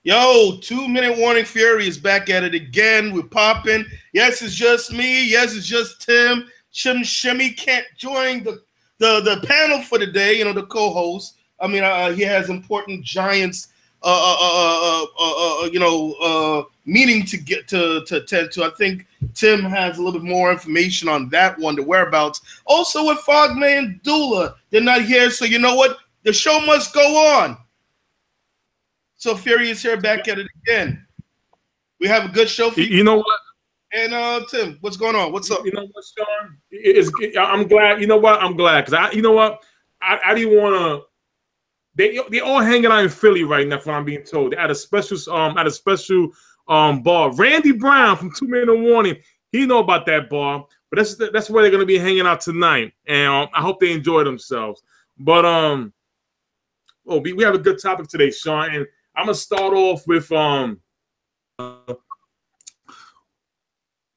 Yo, 2 minute warning. Fury is back at it again. We're popping. Yes, it's just me. Yes, it's just Tim. Shimmy can't join the panel for today. You know, the co-host. I mean, he has important Giants, meeting to get to attend to. I think Tim has a little bit more information on that one, the whereabouts. Also, with Fogman Dula, they're not here, so you know what? The show must go on. So Fury is here back at it again. We have a good show for you. You know what? And Tim, what's going on? What's up? You know what, Sean? I'm glad. You know what? I'm glad because you know what? I didn't want to. They all hanging out in Philly right now, from what I'm being told. They at a special bar. Randy Brown from 2 Minute Warning. He know about that bar, but that's where they're gonna be hanging out tonight. And I hope they enjoy themselves. But we have a good topic today, Sean. And I'm gonna start off with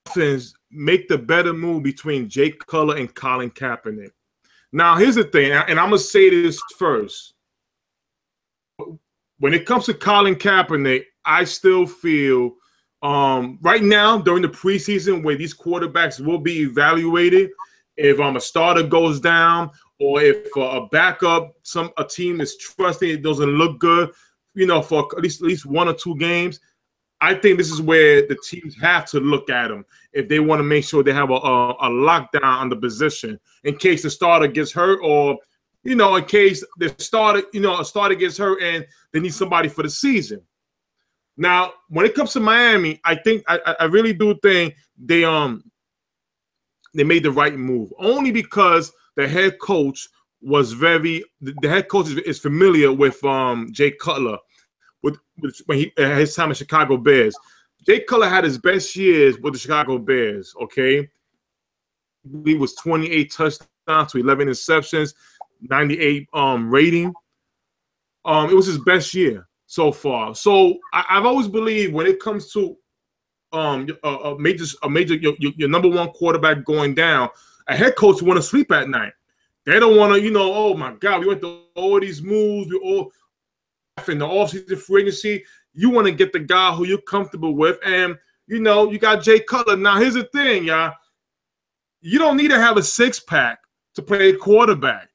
Dolphins make the better move between Jake Cutler and Colin Kaepernick. Now, here's the thing, and I'm gonna say this first. When it comes to Colin Kaepernick, I still feel right now during the preseason where these quarterbacks will be evaluated, if a starter goes down or if a backup, a team is trusting it doesn't look good, you know, for at least 1 or 2 games, I think this is where the teams have to look at them if they want to make sure they have a lockdown on the position in case the starter gets hurt, or in case a starter gets hurt and they need somebody for the season. Now, when it comes to Miami, I think I really do think they made the right move, only because the head coach is familiar with Jay Cutler when he his time in Chicago Bears. Jay Cutler had his best years with the Chicago Bears. Okay, he was 28 touchdowns to 11 interceptions, 98 rating. It was his best year so far. So I've always believed when it comes to a major your number one quarterback going down, a head coach want to sleep at night. They don't want to, oh my God, we went through all these moves, we all in the offseason free agency. You want to get the guy who you're comfortable with, and you got Jay Cutler. Now here's the thing, y'all. You don't need to have a 6-pack to play quarterback.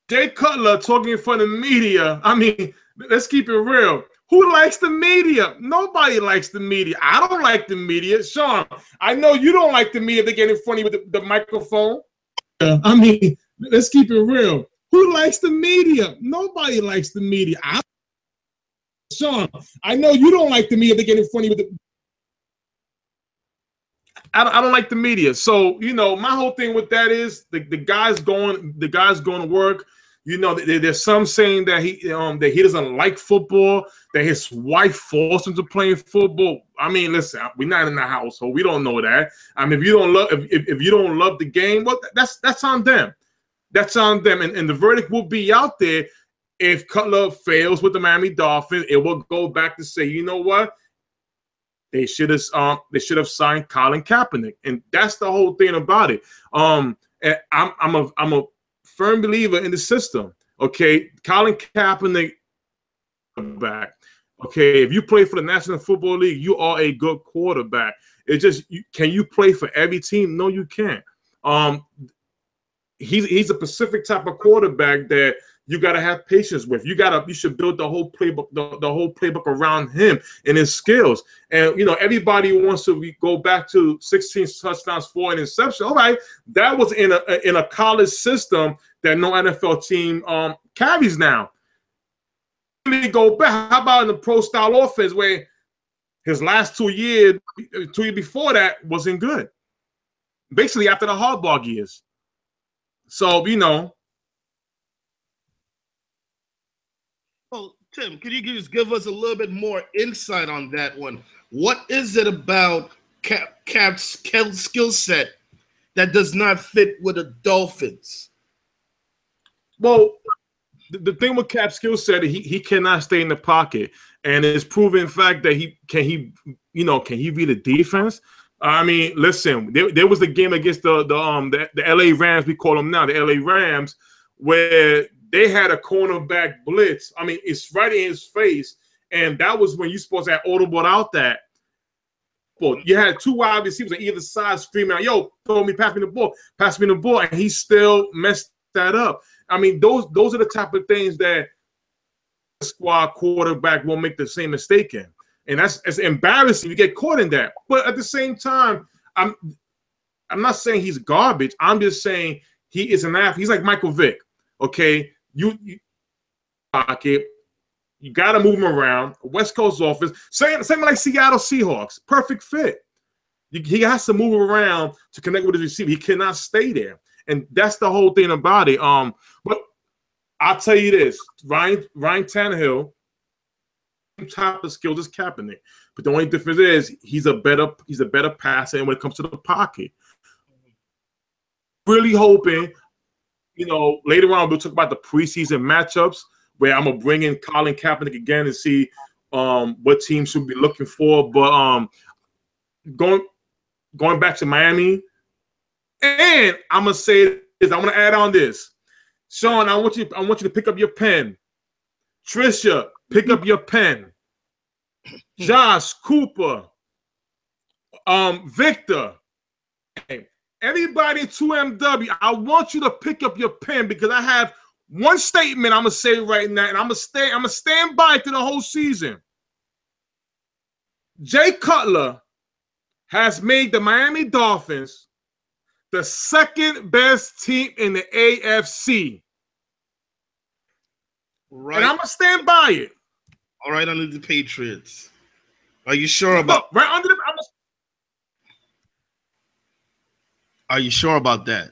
Jay Cutler talking in front of media. I mean, let's keep it real. Who likes the media? Nobody likes the media. I don't like the media. Sean, I know you don't like the media. They get in front of you with the microphone. I mean, let's keep it real. Who likes the media? Nobody likes the media. Sean, I know you don't like the media. They get in front of you with I don't like the media. So, my whole thing with that is the guy's going to work. There's some saying that he doesn't like football, that his wife forced him to play football. I mean, listen, we're not in the household. We don't know that. I mean, if you don't love the game, well, that's on them. That's on them. And the verdict will be out there. If Cutler fails with the Miami Dolphins, it will go back to say, you know what? They should have signed Colin Kaepernick, and that's the whole thing about it. And I'm a firm believer in the system. Okay, Colin Kaepernick back. Okay, if you play for the National Football League, you are a good quarterback. It's just can you play for every team? No, you can't. He's a specific type of quarterback that you got to have patience with. You should build the whole playbook, the whole playbook around him and his skills. And everybody wants to go back to 16 touchdowns, 4 interceptions. All right, that was in a college system that no NFL team carries now. Really go back. How about in the pro style offense where his last 2 years before that wasn't good? Basically after the Harbaugh years. So Well, Tim, can you just give us a little bit more insight on that one? What is it about Cap's skill set that does not fit with the Dolphins? Well, the thing with Cap's skill set, he cannot stay in the pocket, and it's proven fact that can he read a defense? I mean, listen, there was the game against the LA Rams. We call them now the LA Rams, where they had a cornerback blitz. I mean, it's right in his face, and that was when you're supposed to have audible out that. Well, you had two wide receivers on either side screaming out, "Yo, pass me the ball," and he still messed that up. I mean, those are the type of things that the squad quarterback won't make the same mistake in, and it's embarrassing. You get caught in that, but at the same time, I'm not saying he's garbage. I'm just saying he is an athlete. He's like Michael Vick. Okay, you pocket. You got to move him around. West Coast offense. Same like Seattle Seahawks. Perfect fit. He has to move around to connect with his receiver. He cannot stay there. And that's the whole thing about it. But I'll tell you this. Ryan Tannehill, top of skills is Kaepernick. But the only difference is he's a better passer when it comes to the pocket. Really hoping, later on we'll talk about the preseason matchups, where I'm gonna bring in Colin Kaepernick again and see what teams should be looking for. But going back to Miami, and I'm gonna say this. I'm gonna add on this, Sean. I want you to pick up your pen. Trisha, pick up your pen. Josh, Cooper, Victor, everybody in 2MW. I want you to pick up your pen because I have one statement I'm gonna say right now, and I'm gonna stand by it through the whole season. Jay Cutler has made the Miami Dolphins the second best team in the AFC. Right. And I'm gonna stand by it. All right, under the Patriots. Are you sure about right under the? Are you sure about that,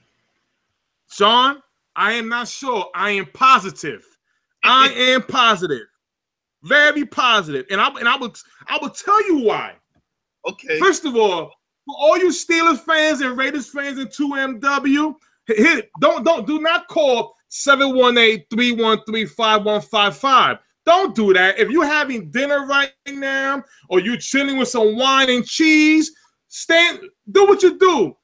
Sean? I am not sure. I am positive. I am positive. Very positive. And I will tell you why. Okay. First of all, for all you Steelers fans and Raiders fans in 2MW, do not call 718-313-5155. Don't do that. If you're having dinner right now or you're chilling with some wine and cheese, do what you do.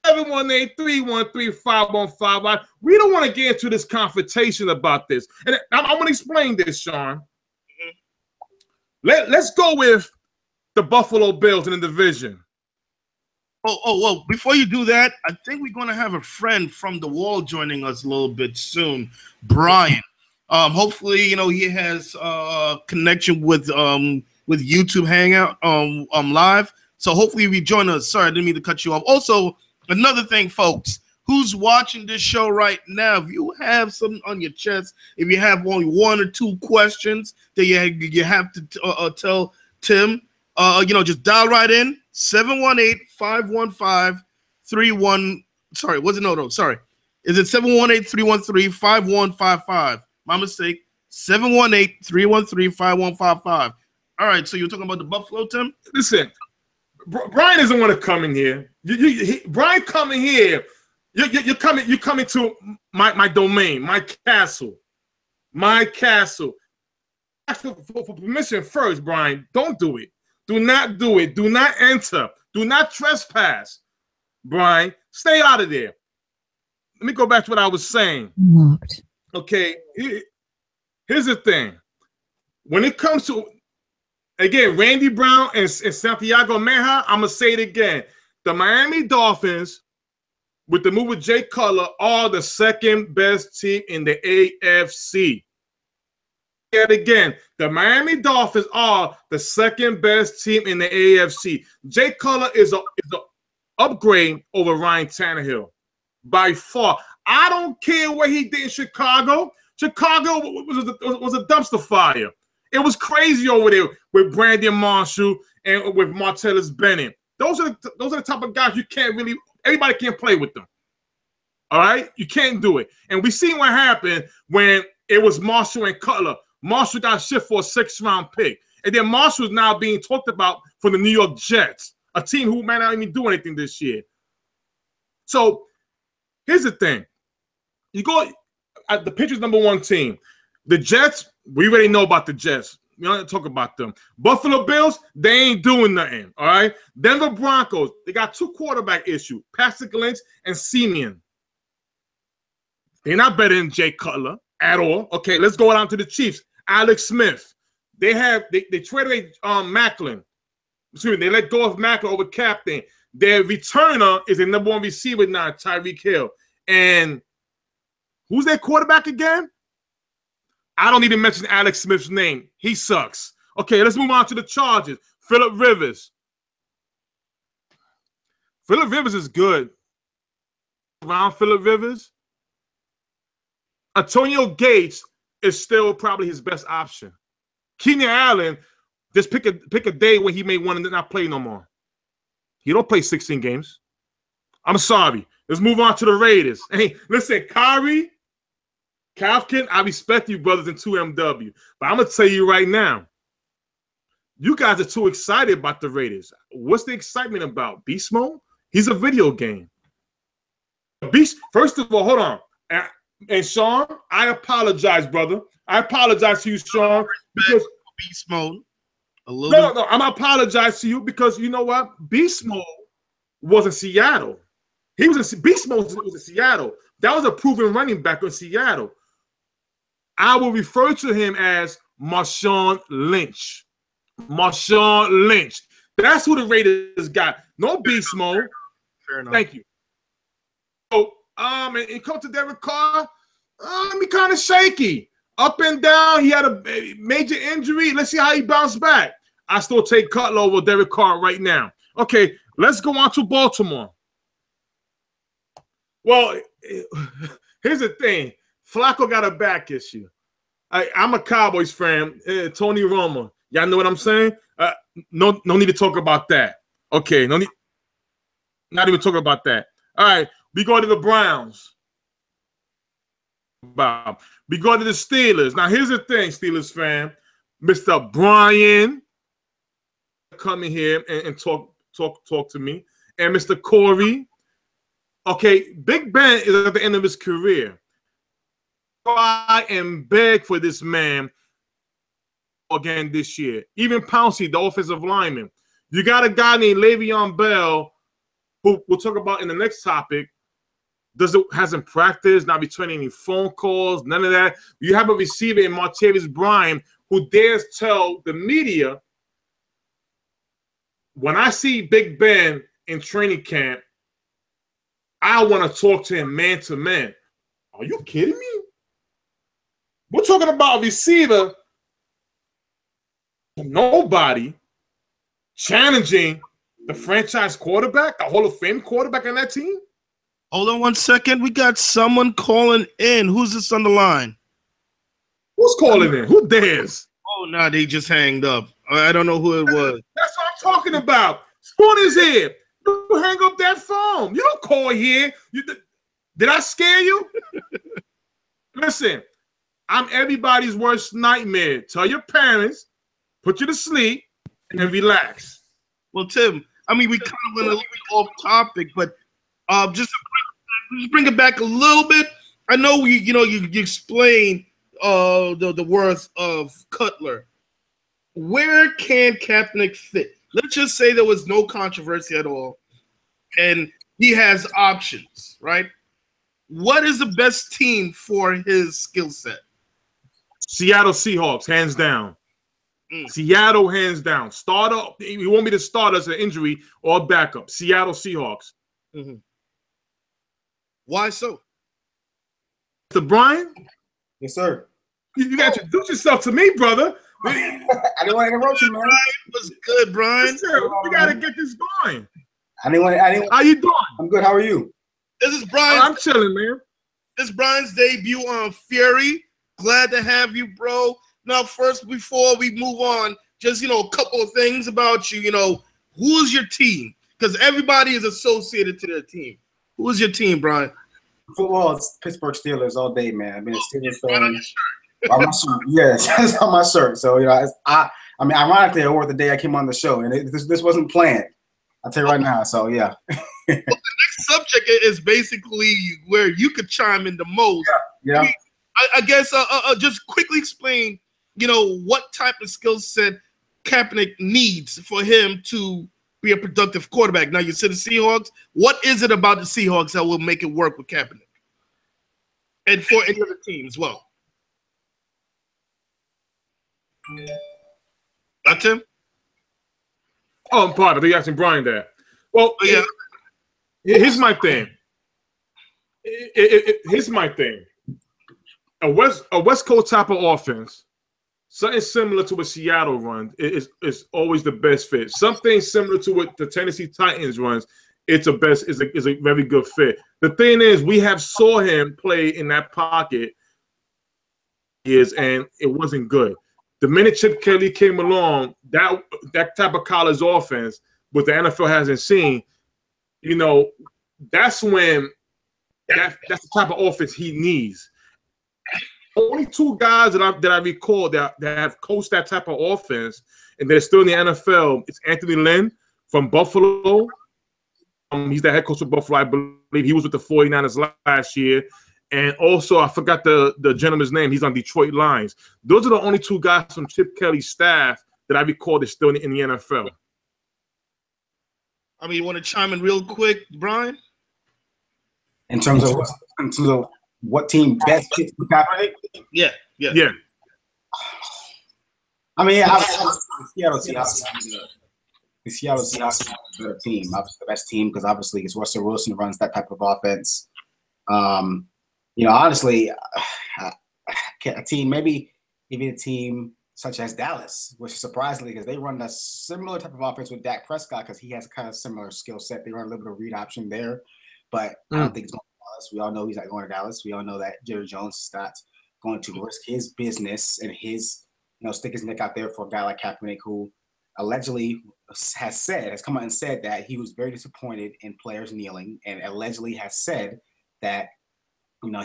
718-313-5155. We don't want to get into this confrontation about this. And I'm going to explain this, Sean. Let's go with the Buffalo Bills in the division. Well, before you do that, I think we're going to have a friend from the wall joining us a little bit soon, Brian. Hopefully, he has connection with YouTube Hangout live. So hopefully he join us. Sorry, I didn't mean to cut you off. Also, another thing, folks, who's watching this show right now, if you have something on your chest, if you have only one or two questions that you have to tell Tim, just dial right in, 718-515-31. Sorry, was it no? Sorry. Is it 718-313-5155? My mistake. 718-313-5155. All right, so you're talking about the Buffalo, Tim? Listen, Brian doesn't want to come in here. Brian coming here. You're coming to my domain, my castle. Ask for permission first, Brian. Don't do it. Do not do it. Do not enter. Do not trespass. Brian, stay out of there. Let me go back to what I was saying. Locked. Okay, here's the thing. When it comes to, again, Randy Brown and Santiago Meja, I'm going to say it again. The Miami Dolphins, with the move with Jay Cutler, are the second best team in the AFC. Yet again, the Miami Dolphins are the second best team in the AFC. Jay Cutler is an upgrade over Ryan Tannehill by far. I don't care what he did in Chicago. Chicago was a dumpster fire. It was crazy over there with Brandon Marshall and with Martellus Bennett. Those are the type of guys you can't really. Everybody can't play with them. All right, you can't do it. And we seen what happened when it was Marshall and Cutler. Marshall got shipped for a 6th-round pick, and then Marshall is now being talked about for the New York Jets, a team who might not even do anything this year. So here's the thing: you go at the Patriots' #1 team. The Jets, we already know about the Jets. We don't have to talk about them. Buffalo Bills, they ain't doing nothing. All right. Denver Broncos, they got 2 quarterback issues: Patrick Lynch and Simeon. They're not better than Jay Cutler. at all. Okay, let's go down to the Chiefs. Alex Smith. They traded Macklin. Excuse me, they let go of Macklin over captain. Their returner is the #1 receiver now, Tyreek Hill. And who's their quarterback again? I don't need to mention Alex Smith's name. He sucks. Okay, let's move on to the Chargers. Phillip Rivers. Phillip Rivers is good. Around Phillip Rivers, Antonio Gates is still probably his best option. Keenan Allen, just pick a day when he may want to not play no more. He don't play 16 games. I'm sorry. Let's move on to the Raiders. Hey, listen, Kyrie, Kafkin, I respect you, brothers in 2MW. But I'm going to tell you right now, you guys are too excited about the Raiders. What's the excitement about? Beast mode? He's a video game. Beast. First of all, hold on. And Sean, I apologize, brother. I apologize to you, Sean. Because beast mode. No, I'm gonna apologize to you because you know what? Beast mode was in Seattle. He was in Beast mode was in Seattle. That was a proven running back in Seattle. I will refer to him as Marshawn Lynch. Marshawn Lynch. That's who the Raiders got. No beast mode. Fair enough. Thank you. So, and come to Derek Carr, be kind of shaky. Up and down. He had a major injury. Let's see how he bounced back. I still take Cutler over Derek Carr right now. Okay, let's go on to Baltimore. Well, here's the thing. Flacco got a back issue. I'm a Cowboys fan. Tony Romo. Y'all know what I'm saying? No need to talk about that. Okay, no need. Not even talking about that. All right, we go to the Browns. Bob. We go to the Steelers. Now, here's the thing, Steelers fan. Mr. Brian, come in here and talk to me. And Mr. Corey. Okay, Big Ben is at the end of his career. Try and beg for this man again this year. Even Pouncey, the offensive lineman. You got a guy named Le'Veon Bell, who we'll talk about in the next topic. Hasn't practiced, not returning any phone calls, none of that. You have a receiver in Martavis Bryant who dares tell the media, when I see Big Ben in training camp, I want to talk to him man to man. Are you kidding me? We're talking about a receiver, nobody challenging the franchise quarterback, the Hall of Fame quarterback on that team. Hold on 1 second. We got someone calling in. Who's this on the line? Who's calling in? Who dares? Oh, no, they just hanged up. I don't know who it was. That's what I'm talking about. Spoon is here. You hang up that phone. You don't call here. Did I scare you? Listen, I'm everybody's worst nightmare. Tell your parents, put you to sleep, and relax. Well, Tim, I mean, we kind of went a little bit off topic, but just bring it back a little bit. I know you explained the worth of Cutler. Where can Kaepernick fit? Let's just say there was no controversy at all, and he has options, right? What is the best team for his skill set? Seattle Seahawks, hands down. Seattle, hands down. Starter. You want me to start as an injury or backup? Seattle Seahawks. Mm-hmm. Why so? Mr. Brian? Yes, sir. You got to introduce yourself to me, brother. I didn't want to interrupt you, man. Brian was good, Brian. Listen, we got to get this going. I didn't want. How you doing? I'm good. How are you? This is Brian. I'm chilling, man. This is Brian's debut on Fury. Glad to have you, bro. Now, first, before we move on, just, a couple of things about you. Who's your team? Because everybody is associated to their team. Who's your team, Brian? Football, it's Pittsburgh Steelers all day, man. I've been a Steelers fan. On my shirt. Yes, it's on my shirt. So, I mean, ironically, I wore it the day I came on the show, and this wasn't planned. I'll tell you right now. So, yeah. Well, the next subject is basically where you could chime in the most. Yeah. I guess just quickly explain, what type of skill set Kaepernick needs for him to be a productive quarterback. Now, you said the Seahawks. What is it about the Seahawks that will make it work with Kaepernick? And for any other team as well? That's him. Oh, I'm part of it. You're asking Brian that. Well, Yeah. Here's my thing. Here's my thing. A West Coast type of offense, something similar to what Seattle runs, is always the best fit. Something similar to what the Tennessee Titans runs, is a very good fit. The thing is, we have saw him play in that pocket and it wasn't good. The minute Chip Kelly came along, that type of college offense, what the NFL hasn't seen, that's when that's the type of offense he needs. Only two guys that I recall that have coached that type of offense and they're still in the NFL. It's Anthony Lynn from Buffalo. He's the head coach of Buffalo, I believe. He was with the 49ers last year. And also, I forgot the gentleman's name. He's on Detroit Lions. Those are the only two guys from Chip Kelly's staff that I recall that's still in the NFL. I mean, you want to chime in real quick, Brian? In terms of what team best fits for Kaepernick? Yeah. I mean, Seattle Seahawks. The Seattle Seahawks is a better team. Obviously, the best team because obviously it's Russell Wilson runs that type of offense. Honestly, a team, maybe even a team such as Dallas, which is surprisingly because they run a similar type of offense with Dak Prescott because he has a kind of similar skill set. They run a little bit of read option there, but I don't think it's going to Dallas. We all know he's not going to Dallas. We all know that Jerry Jones is not going to risk his business and his, stick his neck out there for a guy like Kaepernick who allegedly has come out and said that he was very disappointed in players kneeling and allegedly has said that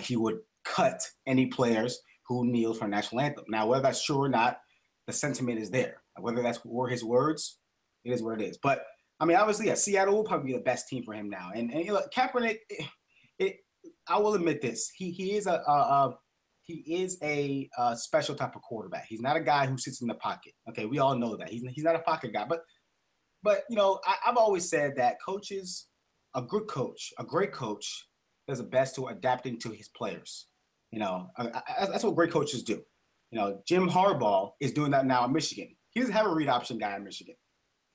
he would cut any players who kneel for a national anthem. Now, whether that's true or not, the sentiment is there. Whether that's were his words, it is what it is. But I mean, obviously, Seattle will probably be the best team for him now. And Kaepernick, I will admit this: he is a special type of quarterback. He's not a guy who sits in the pocket. Okay, we all know that he's not a pocket guy. But I've always said that coaches, a great coach, does the best to adapting to his players. That's what great coaches do. Jim Harbaugh is doing that now in Michigan. He doesn't have a read option guy in Michigan.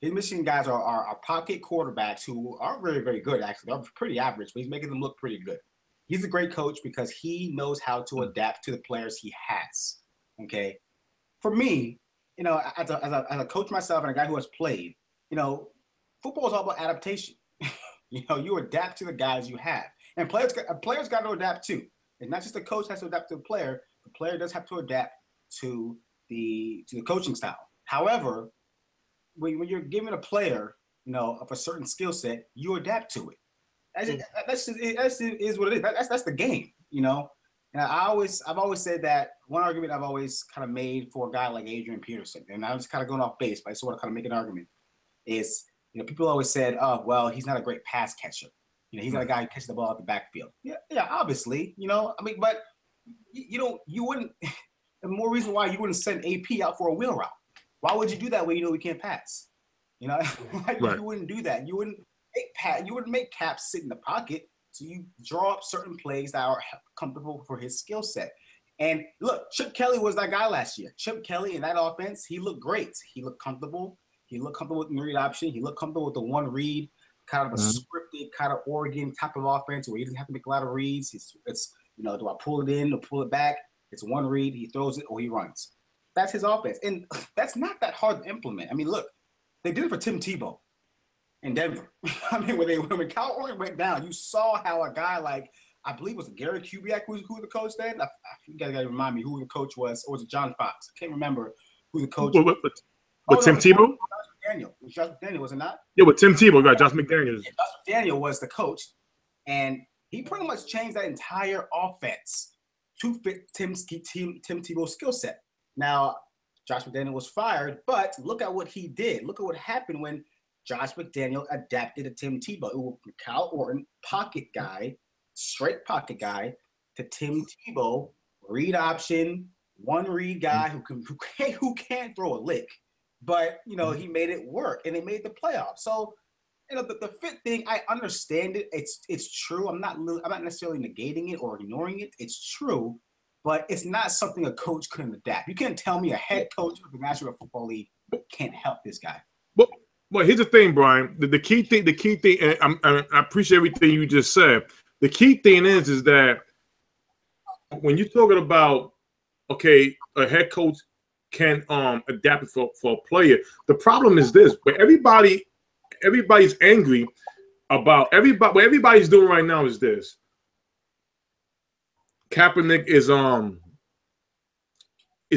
His Michigan guys are pocket quarterbacks who aren't very, very good, actually. They're pretty average, but he's making them look pretty good. He's a great coach because he knows how to adapt to the players he has. Okay? For me, as a coach myself and a guy who has played, football is all about adaptation. You adapt to the guys you have. And players got to adapt too. It's not just the coach has to adapt to the player does have to adapt to the coaching style. However, when you're given a player, of a certain skill set, you adapt to it. That's what it is. That's the game, And I've always said that one argument I've always kind of made for a guy like Adrian Peterson, and I was kind of going off base, but I just want to kind of make an argument, is, people always said, oh, well, he's not a great pass catcher. He's not a guy who catches the ball out the backfield. Yeah, obviously, but you wouldn't, the more reason why you wouldn't send AP out for a wheel route. Why would you do that when we can't pass? Right. You wouldn't do that. You wouldn't make Cap sit in the pocket. So you draw up certain plays that are comfortable for his skill set. And look, Chip Kelly was that guy last year. Chip Kelly in that offense, he looked great. He looked comfortable. He looked comfortable with the read option. He looked comfortable with the one read, kind of a scripted, kind of Oregon type of offense where he doesn't have to make a lot of reads. It's do I pull it in or pull it back? It's one read, he throws it or he runs. That's his offense. And that's not that hard to implement. I mean, look, they did it for Tim Tebow in Denver. I mean, when Kyle Orton went down, you saw how a guy like, I believe it was Gary Kubiak who the coach then. You guys got to remind me who the coach was. Or was it John Fox? I can't remember who the coach was. With Tim Tebow? Josh McDaniel, was it not? Yeah, with Tim Tebow, got Josh McDaniels. Yeah, Josh McDaniel was the coach, and he pretty much changed that entire offense to fit Tim Tebow's skill set. Now, Josh McDaniel was fired, but look at what he did. Look at what happened when Josh McDaniel adapted to Tim Tebow. It was Kyle Orton, pocket guy, straight pocket guy, to Tim Tebow, read option, one read guy who can't throw a lick. But, he made it work, and it made the playoffs. So, the fit thing, I understand it. It's true. I'm not necessarily negating it or ignoring it. It's true. but it's not something a coach couldn't adapt. You can't tell me a head coach of the National Football League can't help this guy. Well, here's the thing, Brian. The key thing, and I appreciate everything you just said. The key thing is that when you're talking about, okay, a head coach can adapt it for a player. The problem is this: where everybody's angry about everybody. What everybody's doing right now is this: Kaepernick is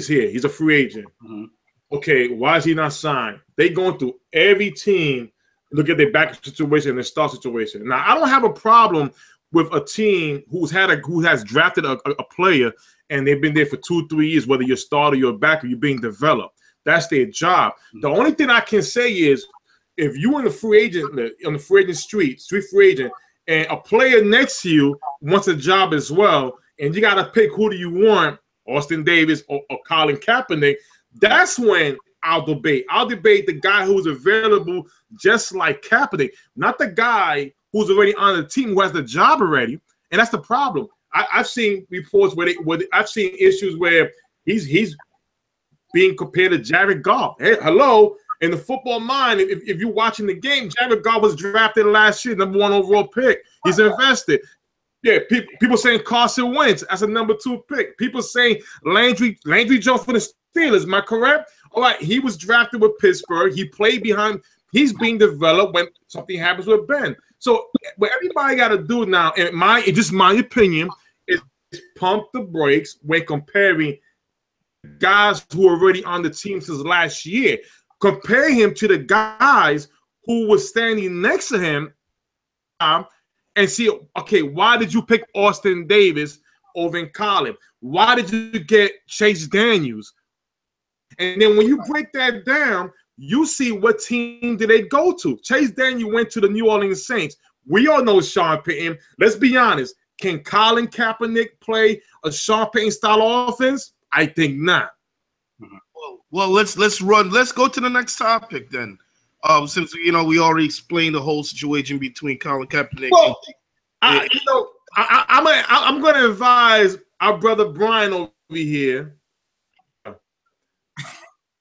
here. He's a free agent. Mm-hmm. Okay, why is he not signed? They going through every team, look at their back situation and their star situation. Now, I don't have a problem with a team who has drafted a player and they've been there for 2-3 years, whether you're a starter, you're a backer, you're being developed. That's their job. The only thing I can say is if you on the free agent street free agent, and a player next to you wants a job as well, and you got to pick who do you want, Austin Davis or Colin Kaepernick, that's when I'll debate. I'll debate the guy who's available just like Kaepernick, not the guy who's already on the team who has the job already. And that's the problem. I've seen reports where I've seen issues where he's being compared to Jared Goff. Hey, hello, in the football mind, if you're watching the game, Jared Goff was drafted last year, #1 overall pick. He's invested. Yeah, people saying Carson Wentz as a #2 pick. People saying Landry Jones for the Steelers. Am I correct? All right, he was drafted with Pittsburgh. He played behind. He's being developed when something happens with Ben. So what everybody got to do now, in my opinion, is pump the brakes when comparing guys who are already on the team since last year. Compare him to the guys who were standing next to him and see, okay, why did you pick Austin Davis over in Colin? Why did you get Chase Daniels? And then when you break that down, you see what team did they go to. Chase Daniel went to the New Orleans Saints. We all know Sean Payton. Let's be honest. Can Colin Kaepernick play a Sean Payton style offense? I think not. Well, let's go to the next topic then. Since we already explained the whole situation between Colin Kaepernick. Well, I'm going to advise our brother Brian over here.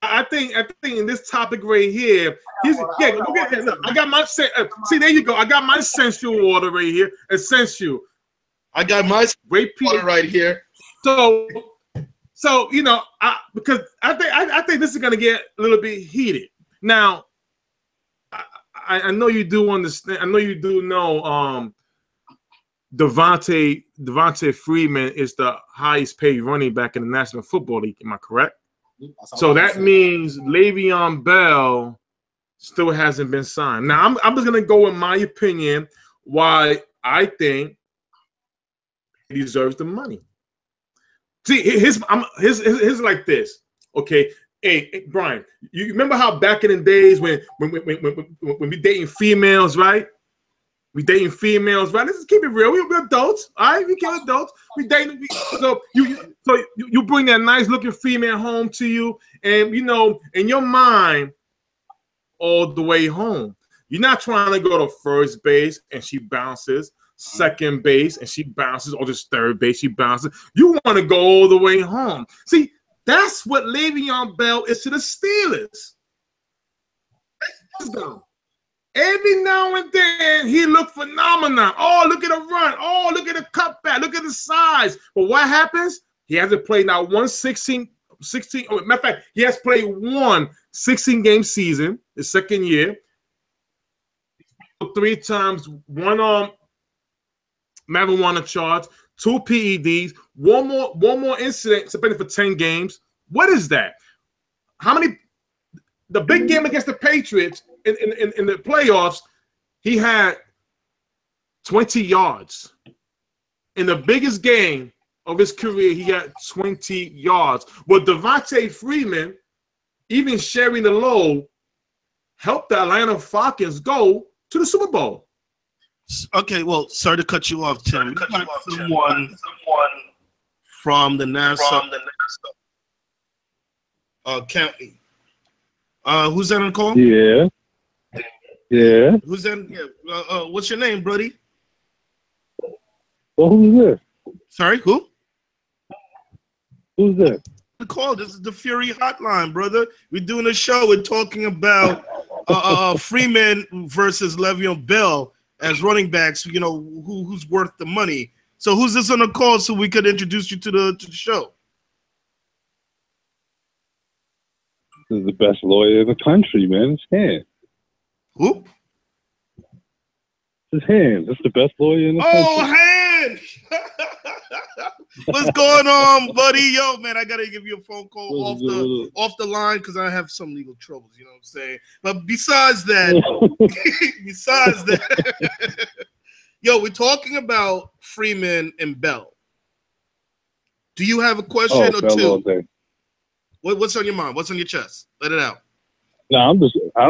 I think in this topic right here, look at that. Look, I got my see. There you go. I got my sensual water right here. Essential. I got my great water right here. So because I think this is gonna get a little bit heated. Now, I know you do understand. I know you do know. DeVonte Freeman is the highest paid running back in the National Football League. Am I correct? So that means Le'Veon Bell still hasn't been signed. Now, I'm just going to go with my opinion why I think he deserves the money. See, his like this. Okay, hey, Brian, you remember how back in the days when we dating females, right? We dating females, right? Let's keep it real. We're adults, all right? We can't adults. We dating. So you bring that nice looking female home to you, and in your mind, all the way home. You're not trying to go to first base and she bounces, second base and she bounces, or just third base she bounces. You want to go all the way home. See, that's what Le'Veon Bell is to the Steelers. Every now and then, he looked phenomenal. Oh, look at the run. Oh, look at the cutback. Look at the size. But what happens? He hasn't played now one 16. Matter of fact, he has played one 16-game season, his second year. 3 times, one marijuana charge, 2 PEDs, one more incident suspended for 10 games. What is that? How many? The big game against the Patriots in the playoffs, he had 20 yards. In the biggest game of his career, he had 20 yards. Well, DeVonte Freeman, even sharing the load, helped the Atlanta Falcons go to the Super Bowl. Okay, well, sorry to cut you off, Tim. Someone from the Nassau County. Who's that on the call? Yeah. Who's that? Yeah. What's your name, buddy? Well, who's this? Sorry, who? Who's this? Call. This is the Fury Hotline, brother. We're doing a show. We're talking about Freeman versus Le'Veon Bell as running backs. You know who's worth the money. So who's this on the call so we could introduce you to the show? This is the best lawyer in the country, man. It's him. Who? It's him. It's the best lawyer in the country. Oh, Han! What's going on, buddy? Yo, man, I gotta give you a phone call off the line because I have some legal troubles. You know what I'm saying? But besides that, yo, we're talking about Freeman and Bell. Do you have a question or Bell two? All day. What's on your mind? What's on your chest? Let it out. No, I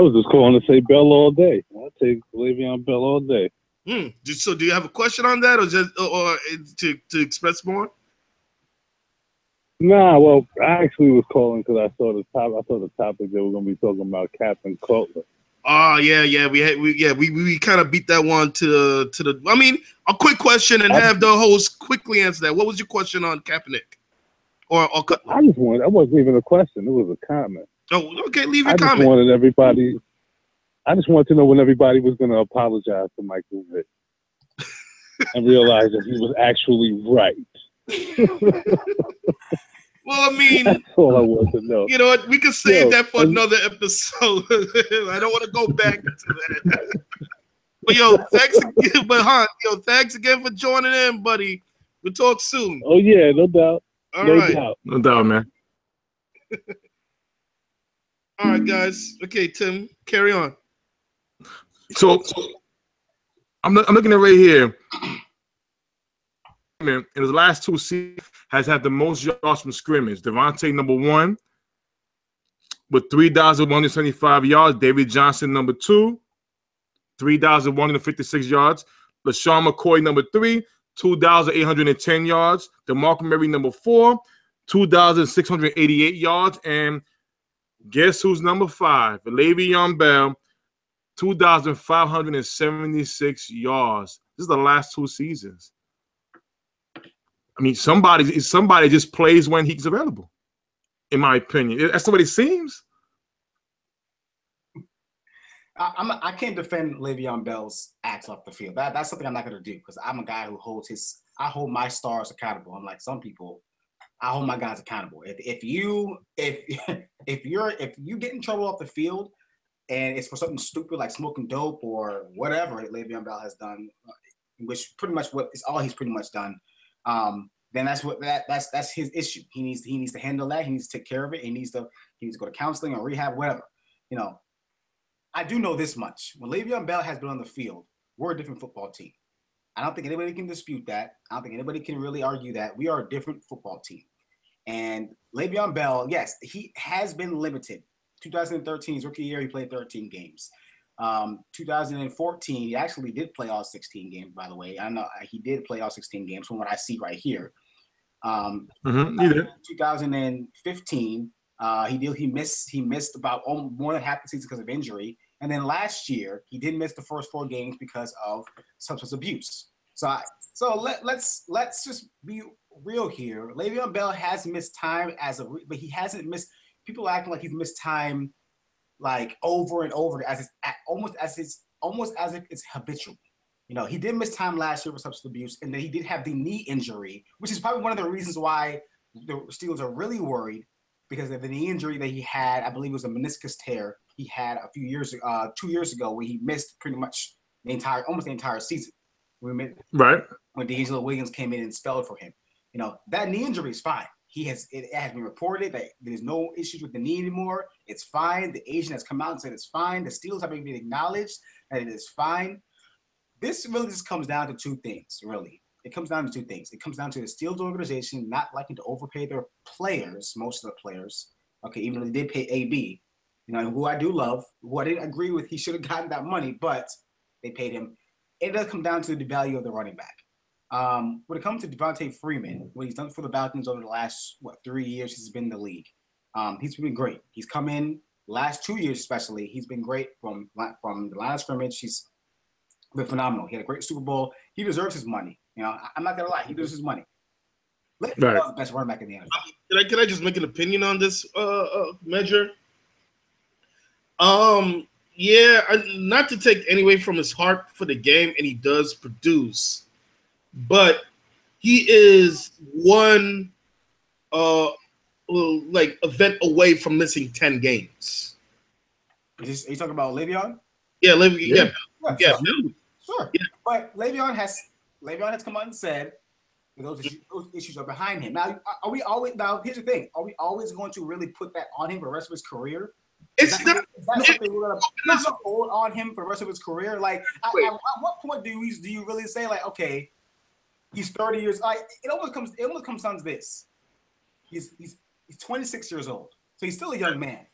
was just calling to say Bell all day. I'll take Le'Veon Bell all day. So do you have a question on that, or just to express more? Nah, well, I actually was calling because I saw the topic they were going to be talking about Kaep and Cutler. Oh yeah. We kind of beat that one to the. I mean, a quick question and have the host quickly answer that. What was your question on Kaepernick or Cutler? I just wanted. That wasn't even a question. It was a comment. Oh, okay. Leave your I comment. I just wanted to know when everybody was going to apologize to Michael Vick and realize that he was actually right. Well, I mean, that's all I want to know. You know what? We can save that for another episode. I don't want to go back into that. But thanks again for joining in, buddy. We'll talk soon. Oh yeah, no doubt. No doubt, man. All right, guys. Okay, Tim, carry on. So I'm looking at right here. In his last two seasons, has had the most yards from scrimmage. DeVonte, number 1, with 3,175 yards. David Johnson, number 2, 3,156 yards. LaShawn McCoy, number 3, 2,810 yards. DeMarco Murray, number 4, 2,688 yards. And guess who's number 5? Le'Veon Bell, 2,576 yards. This is the last 2 seasons. I mean, somebody just plays when he's available, in my opinion. That's the way it seems. I can't defend Le'Veon Bell's acts off the field. That's something I'm not going to do because I'm a guy who I hold my stars accountable. Unlike some people, I hold my guys accountable. If you get in trouble off the field and it's for something stupid like smoking dope or whatever Le'Veon Bell has done, which pretty much is all he's pretty much done. Then that's his issue. He needs to handle that. He needs to take care of it. He needs to go to counseling or rehab, whatever. You know, I do know this much. When Le'Veon Bell has been on the field, we're a different football team. I don't think anybody can dispute that. I don't think anybody can really argue that. We are a different football team. And Le'Veon Bell, yes, he has been limited. 2013, his rookie year, he played 13 games. 2014, he actually did play all 16 games, by the way. I know he did play all 16 games from what I see right here. 2015, he missed about more than half the season because of injury. And then last year, he did miss the first 4 games because of substance abuse. So let's just be real here. Le'Veon Bell has missed time but he hasn't missed. People acting like he's missed time like over and over almost as if it's habitual. You know, he did miss time last year for substance abuse, and then he did have the knee injury, which is probably one of the reasons why the Steelers are really worried because of the knee injury that he had. I believe it was a meniscus tear he had 2 years ago, where he missed pretty much almost the entire season. When D'Angelo Williams came in and spelled for him. You know, that knee injury is fine. It has been reported that there's no issues with the knee anymore. It's fine. The agent has come out and said it's fine. The Steelers have even acknowledged that it is fine. This really just comes down to 2 things, really. It comes down to 2 things. It comes down to the Steelers organization not liking to overpay their players, most of the players. Okay, even though they did pay AB, you know, who I do love, who I didn't agree with, he should have gotten that money, but they paid him. It does come down to the value of the running back. When it comes to DeVonte Freeman, what he's done for the Falcons over the last 3 years he's been in the league, he's been great. He's come in last 2 years especially. He's been great from the line of scrimmage. He's been phenomenal. He had a great Super Bowl. He deserves his money. You know, I'm not gonna lie, he deserves his money. Le'Veon Bell's the best running back in the NFL. Can I just make an opinion on this measure? Yeah, not to take anyway from his heart for the game, and he does produce, but he is one event away from missing 10 games. Are you talking about Le'Veon? Yeah, Le'Veon. Yeah. Sure. Yeah. But Le'Veon has come out and said those issues are behind him. Now, here's the thing: are we always going to really put that on him for the rest of his career? Is that something we're gonna hold on him for the rest of his career? Like, at what point do you really say, like, okay, he's 30 years? Like, it almost comes down to this: he's 26 years old, so he's still a young man.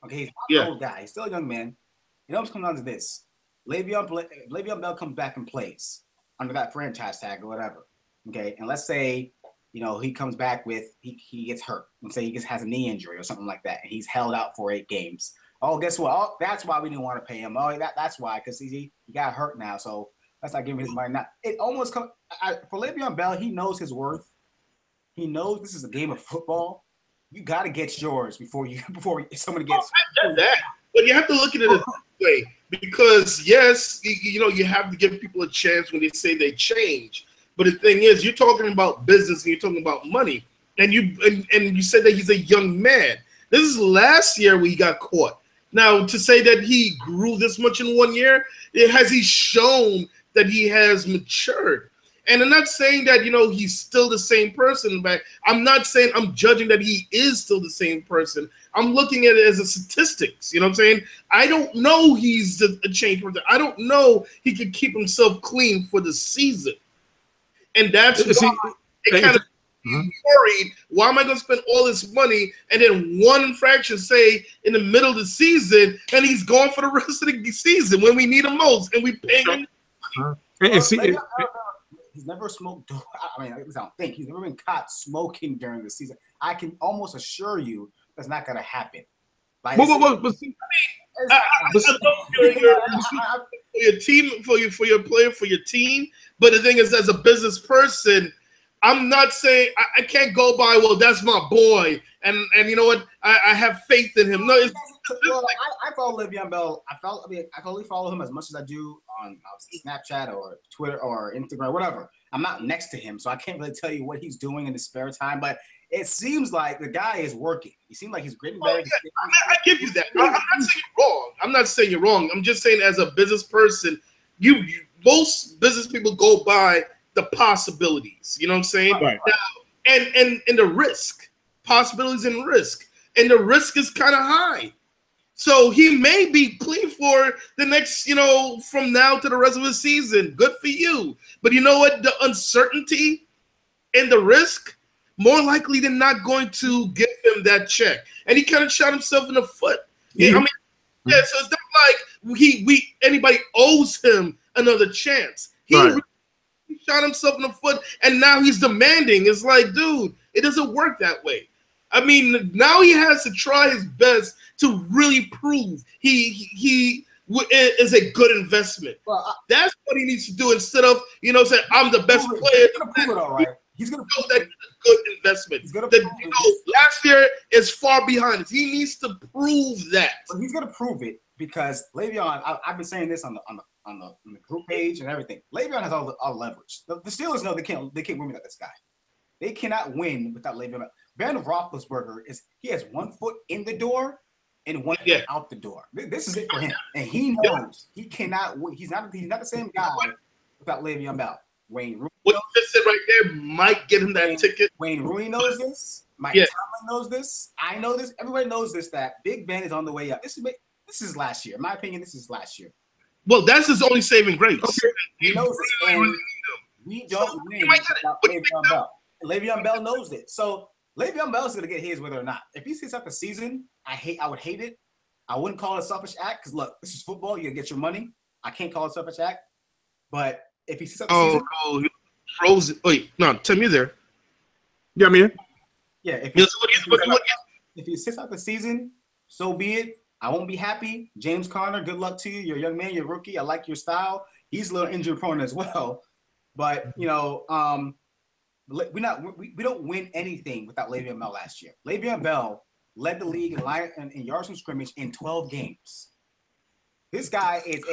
Okay, he's not an old guy; he's still a young man. It almost comes down to this: Le'Veon Bell comes back and plays under that franchise tag or whatever. Okay, and let's say, he comes back with he gets hurt. Let's say he has a knee injury or something like that, and he's held out for 8 games. Oh, guess what? Oh, that's why we didn't want to pay him. Oh, that's why, because he got hurt now. So let's not give him his money now. It almost comes for Le'Veon Bell. He knows his worth. He knows this is a game of football. You got to get yours before someone gets. I get that, but you have to look at it this way, because yes, you have to give people a chance when they say they change. But the thing is, you're talking about business and you're talking about money, and you said that he's a young man. This is last year we got caught. Now, to say that he grew this much in 1 year, has he shown that he has matured? And I'm not saying that he's still the same person, but I'm not saying I'm judging that he is still the same person. I'm looking at it as a statistics. You know what I'm saying? I don't know he's a changed person. I don't know he can keep himself clean for the season. And that's why it kind of worried. Why am I going to spend all this money and then one infraction, say, in the middle of the season, and he's gone for the rest of the season when we need him most, and we pay him? He's never smoked. I mean, I don't think he's never been caught smoking during the season. I can almost assure you that's not going to happen. Like, your team, for your player, for your team. But the thing is, as a business person, I'm not saying I can't go by, well, that's my boy, and you know what, I have faith in him. No, I follow Le'Veon Bell. I only follow him as much as I do on Snapchat or Twitter or Instagram, whatever. I'm not next to him, so I can't really tell you what he's doing in his spare time. But it seems like the guy is working. He seems like he's gritting better. I give you that. I'm not saying you're wrong. I'm not saying you're wrong. I'm just saying, as a business person, most business people go by the possibilities. You know what I'm saying? Right. Now, and the risk, possibilities and risk, and the risk is kind of high. So he may be clean for the next, from now to the rest of the season. Good for you. But you know what? The uncertainty and the risk, more likely than not, going to give him that check. And he kind of shot himself in the foot. Yeah. So it's not like anybody owes him another chance. He shot himself in the foot, and now he's demanding. It's like, dude, it doesn't work that way. I mean, now he has to try his best to really prove he is a good investment. Well, that's what he needs to do, instead of saying I'm the best player. He's gonna prove it, all right. He's gonna know that it's a good investment. He's gonna prove it. Last year is far behind us. He needs to prove that. But he's gonna prove it, because Le'Veon. I've been saying this on the group page and everything. Le'Veon has all the leverage. The Steelers know they can't win without this guy. They cannot win without Le'Veon. Ben Roethlisberger he has 1 foot in the door and 1 foot out the door. This is it for him, and he knows he cannot win. He's not the same guy without Le'Veon Bell. Wayne Rooney. What you just said right there might get him that ticket. Wayne Rooney knows this. Mike Tomlin knows this. I know this. Everybody knows this. That Big Ben is on the way up. This is last year. In my opinion, this is last year. Well, that's his only saving grace. Okay. He knows this, and we don't win without Le'Veon Bell. Le'Veon Bell knows it. So Le'Veon Bell is going to get his whether or not. If he sits out the season, I would hate it. I wouldn't call it a selfish act, because look, this is football. You get your money. I can't call it a selfish act. But if he sits out the season, he frozen. Wait, no, Tim, you there? Yeah, I'm here. Yeah, if he sits out the season, so be it. I won't be happy. James Conner, good luck to you. You're a young man. You're a rookie. I like your style. He's a little injury prone as well. But, we don't win anything without Le'Veon Bell last year. Le'Veon Bell led the league in yards from scrimmage in 12 games. This guy is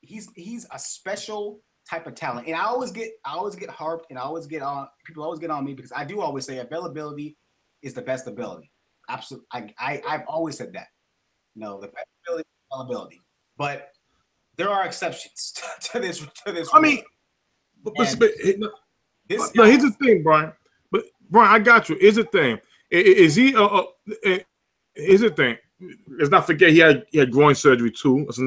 he's a special type of talent. And I always get harped, and people always get on me because I do always say availability is the best ability. Absolutely. I've always said that. No, the best ability is availability. But there are exceptions to this. I mean, here's the thing, Brian. But Brian, I got you. Here's the thing. Is he? Here's the thing. Let's not forget he had groin surgery too. That's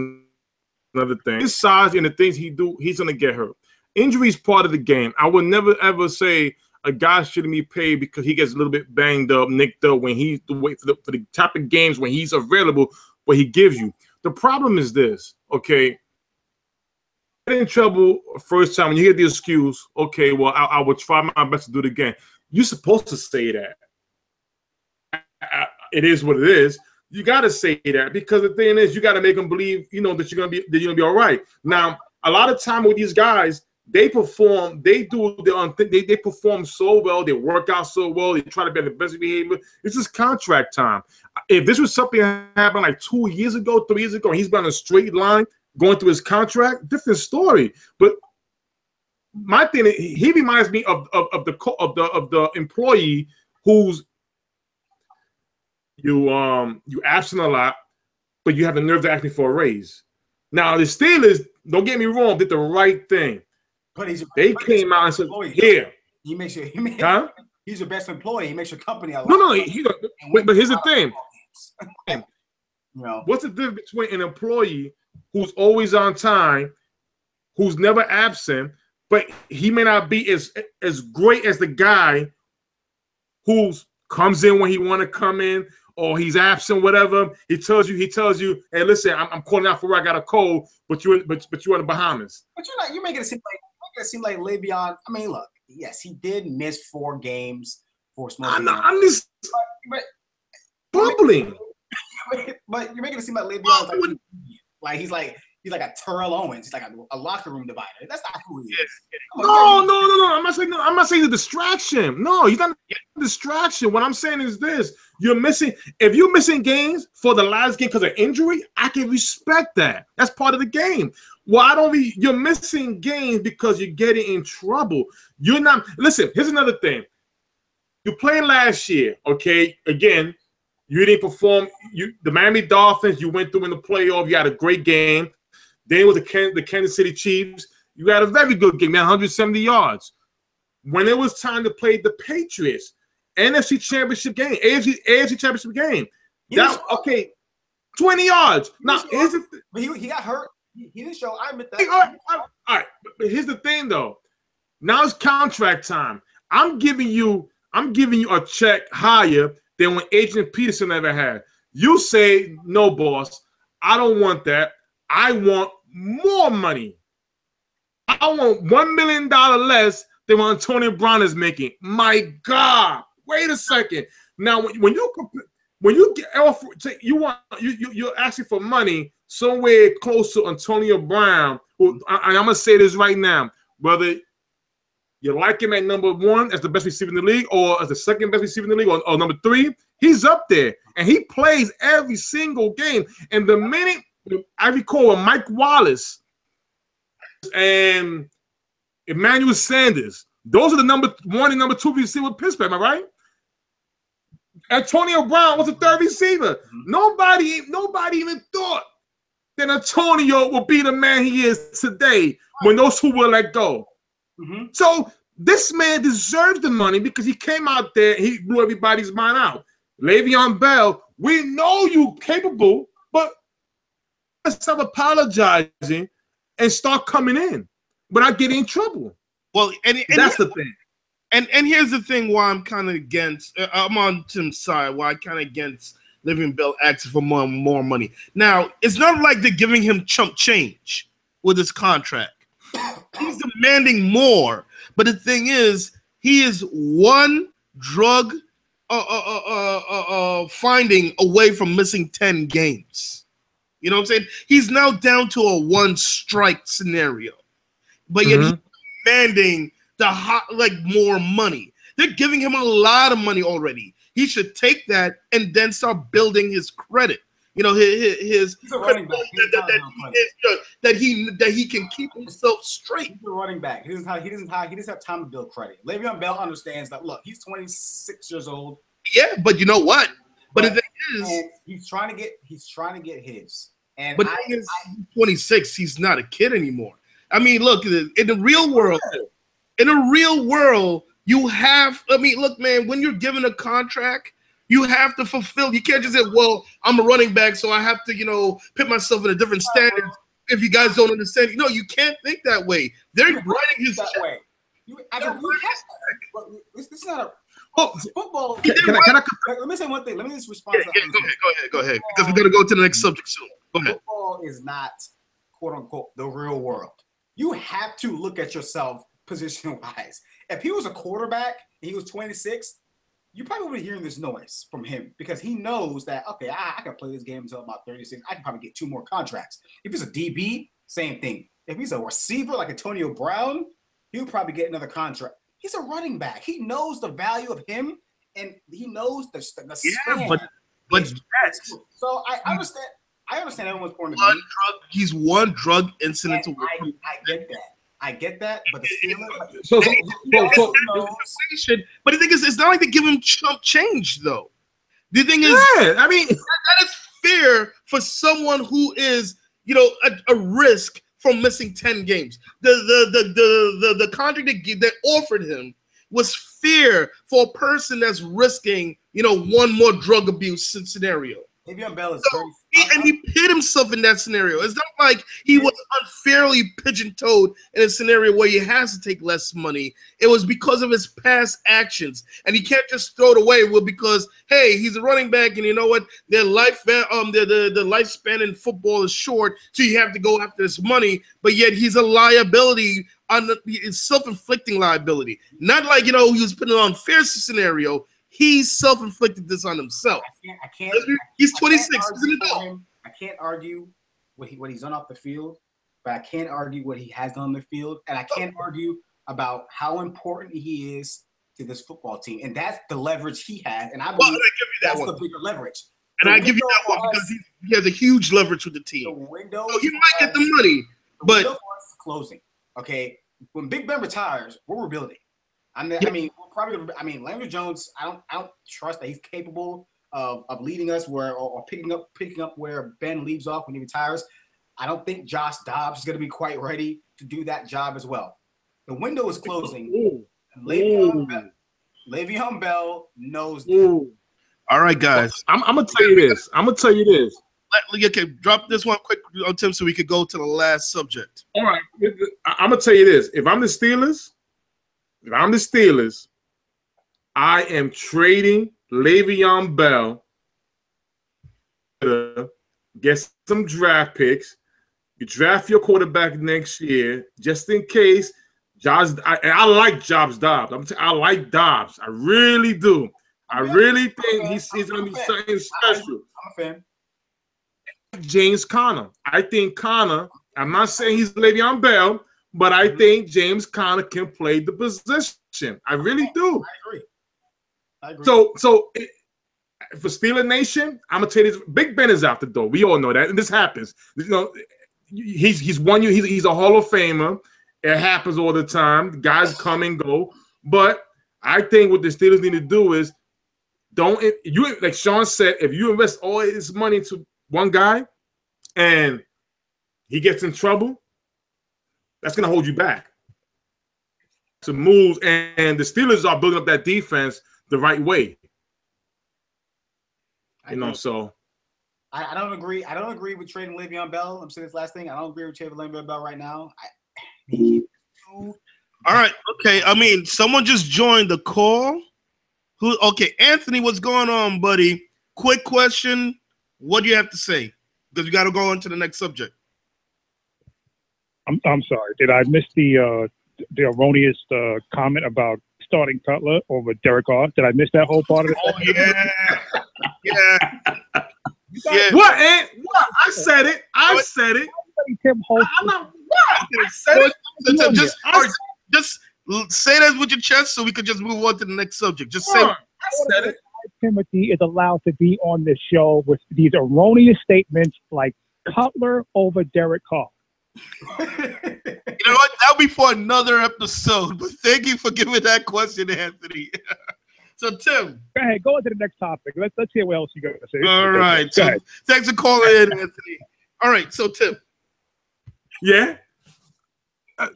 another thing. His size and the things he do, he's gonna get hurt. Injury is part of the game. I would never ever say a guy shouldn't be paid because he gets a little bit banged up, nicked up when he's wait for the type of games when he's available, what he gives you. The problem is this, okay? Get in trouble first time when you hear the excuse, okay, well, I will try my best to do it again. You're supposed to say that. It is what it is. You got to say that because the thing is, you got to make them believe, that you're gonna be all right. Now, a lot of time with these guys, they perform so well, they work out so well, they try to be on the best behavior. It's just contract time. If this was something that happened like 2 years ago, 3 years ago, and he's been on a straight line going through his contract, different story. But my thing is, he reminds me of the employee who's you absent a lot, but you have the nerve to ask me for a raise. Now the Steelers, don't get me wrong, did the right thing. But they came out and said, "Here, he's your best employee. He makes your company a lot." No. But here's the thing. What's the difference between an employee who's always on time, who's never absent, but he may not be as great as the guy who comes in when he want to come in, or he's absent, whatever. He tells you, hey, listen, I'm calling out for where I got a cold, but you're in the Bahamas. But you're making it seem like Le'Veon. I mean, look, yes, he did miss 4 games for smoking. I'm just bubbling. But you're making it seem like Le'Veon he's like a Terrell Owens. He's like a locker room divider. That's not who he is. No. I'm not saying the distraction. No, he's not a distraction. What I'm saying is this: if you're missing games for the last game because of injury, I can respect that. That's part of the game. Well, you're missing games because you're getting in trouble. You're not. Listen, here's another thing. You played last year, okay? Again, you didn't perform. The Miami Dolphins, you went through in the playoff. You had a great game. Then with the Kansas City Chiefs, you had a very good game. You had 170 yards. When it was time to play the Patriots, NFC Championship game, AFC Championship game, 20 yards. Now, but he got hurt. He didn't show. I admit that. All right. But here's the thing, though. Now it's contract time. I'm giving you a check higher than what Adrian Peterson ever had. You say, no, boss, I don't want that. I want more money. I want $1 million less than what Antonio Brown is making. My God. Wait a second. Now, when you get offer, you're asking for money somewhere close to Antonio Brown, and I'm gonna say this right now, brother. You like him at number 1 as the best receiver in the league, or as the second best receiver in the league, or number 3, he's up there, and he plays every single game. And the minute I recall when Mike Wallace and Emmanuel Sanders, those are the number 1 and number 2 receiver with Pittsburgh, am I right? Antonio Brown was a 3rd receiver. Nobody even thought that Antonio would be the man he is today when those 2 were let go. Mm-hmm. So this man deserves the money because he came out there, he blew everybody's mind out. Le'Veon Bell, we know you capable, but let's stop apologizing and start coming in, but I get in trouble. Well, and that's the thing. And here's the thing why I'm kind of against. I'm on Tim's side. Why I kind of against Le'Veon Bell asking for more money. Now it's not like they're giving him chump change with his contract. He's demanding more, but the thing is, he is one drug finding away from missing 10 games. You know what I'm saying? He's now down to a 1 strike scenario, but yet he's demanding more money. They're giving him a lot of money already. He should take that and then start building his credit. You know, his running back. that he can keep himself straight. He's a running back. He doesn't have time to build credit. Le'Veon Bell understands that. Look, he's 26 years old. Yeah, but you know what? But the thing is, he's trying to get his. And but he's 26. He's not a kid anymore. I mean, look, in the real world, you have. I mean, look, man, when you're given a contract, you have to fulfill. You can't just say, "Well, I'm a running back, so I have to, you know, put myself in a different standard." If you guys don't understand, no, you can't think that way. They're writing his that check. way. This is not a. Football. Can I let me say one thing. Let me just respond to that. Go ahead. Because we're going to go to the next subject soon. Go ahead. Football is not, quote unquote, the real world. You have to look at yourself position-wise. If he was a quarterback and he was 26, you probably would be hearing this noise from him because he knows that, okay, I can play this game until about 36. I can probably get 2 more contracts. If he's a DB, same thing. If he's a receiver like Antonio Brown, he'll probably get another contract. He's a running back. He knows the value of him, and he knows the span. So I understand. I understand everyone's point of view. He's one drug incident away. I get that. But the Steelers. But the thing is, it's not like they give him chump change, though. The thing is, I mean, that is fair for someone who is, you know, a risk from missing 10 games. The contract that offered him was fair for a person that's risking, you know, one more drug abuse scenario. Le'Veon Bell is he put himself in that scenario. It's not like he was unfairly pigeon-toed in a scenario where he has to take less money. It was because of his past actions, and he can't just throw it away. Well, because hey, he's a running back, and you know what? The lifespan in football is short, so you have to go after this money. But yet he's a liability it's self-inflicting liability. Not like, you know, he was put in an unfair scenario. He's self-inflicted this on himself. I can't. He's 26. He's an adult. I can't argue what he's done off the field, but I can't argue what he has done on the field, and I can't argue about how important he is to this football team, and that's the leverage he has. And I believe that's the bigger leverage. And I give you that one because he has a huge leverage with the team. The window. So he might get the money, but the window for us is closing. Okay, when Big Ben retires, we're rebuilding. Landry Jones, I don't trust that he's capable of leading us or picking up where Ben leaves off when he retires. I don't think Josh Dobbs is going to be quite ready to do that job as well. The window is closing. Le'Veon Bell knows that. All right, guys. I'm gonna tell you this. Okay, drop this one quick on Tim so we could go to the last subject. All right. I'm gonna tell you this. If I'm the Steelers, I am trading Le'Veon Bell to get some draft picks. You draft your quarterback next year just in case. I like Josh Dobbs. I like Dobbs. I really do. I really think he's going to be something special. I'm a fan. James Conner. I think Conner, I'm not saying he's Le'Veon Bell, but I think James Conner can play the position. I really do. I agree. So for Steeler Nation, I'm gonna tell you this: Big Ben is out the door. We all know that, and this happens. You know, he's won you. He's a Hall of Famer. It happens all the time. Guys come and go, but I think what the Steelers need to do is like Sean said, if you invest all this money into one guy and he gets in trouble, that's going to hold you back to move. And the Steelers are building up that defense the right way. So I don't agree. I don't agree with trading Le'Veon Bell. I'm saying this last thing. I don't agree with trading Le'Veon Bell right now. All right. Okay. I mean, someone just joined the call. Okay, Anthony, what's going on, buddy? Quick question. What do you have to say? Because we got to go on to the next subject. I'm sorry. Did I miss the erroneous comment about starting Cutler over Derek Carr? Did I miss that whole part of it? Oh, yeah. What, Ant? What? I said it. I said it. Tim Holtz. I'm not. What? I said it. Just Say that with your chest so we could just move on to the next subject. Just say I said it. Timothy is allowed to be on this show with these erroneous statements like Cutler over Derek Carr. You know what? That'll be for another episode. But thank you for giving that question, Anthony. So, Tim. Go ahead. Go into the next topic. Let's hear what else you got to say. All right. So, thanks for calling in, Anthony. All right. So, Tim. Yeah.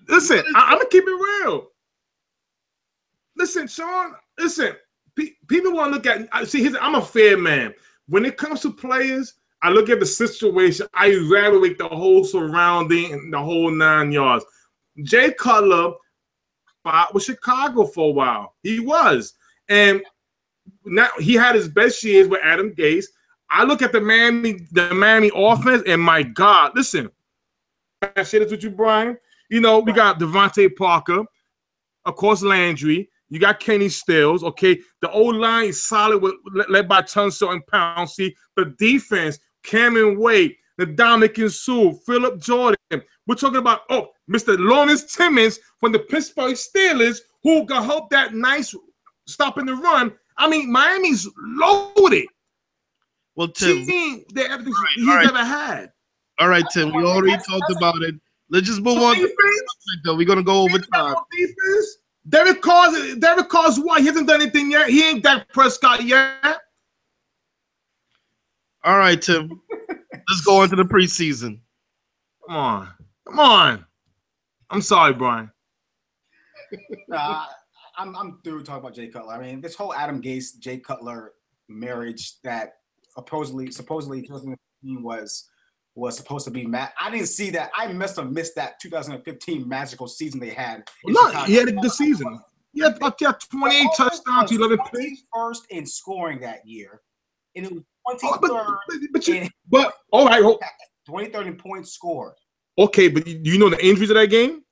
Listen, I'm going to keep it real. Listen, Sean. Listen. People want to look at. See, I'm a fair man. When it comes to players, I look at the situation. I evaluate the whole surrounding and the whole 9 yards. Jay Cutler fought with Chicago for a while. He was. And now he had his best years with Adam Gase. I look at the Miami offense, and my God, listen. I share this with you, Brian. You know, we got DeVonte Parker, of course, Landry. You got Kenny Stills, okay? The O-line is solid, led by Tunsil and Pouncey. The defense, Cameron Wade, the Dominican Sue, Phillip Jordan. We're talking about, Mr. Lawrence Timmons from the Pittsburgh Steelers, who can help that nice stopping the run. I mean, Miami's loaded. Well, Tim, he's ever had. All right, Tim, we already talked about it. Let's just move on. We're going to go over time. Defense? Derek Carr's what? He hasn't done anything yet. He ain't Dak Prescott yet. All right, Tim. Let's go into the preseason. Come on. I'm sorry, Brian. I'm through talking about Jay Cutler. I mean, this whole Adam Gase, Jay Cutler marriage that supposedly 2015 was supposed to be I didn't see that. I must have missed that 2015 magical season they had. No, he had a good season. He had 28 touchdowns, 11 plays. First in scoring that year, and it was 23rd. But all right, 23rd in points scored. Okay, but do you know the injuries of that game?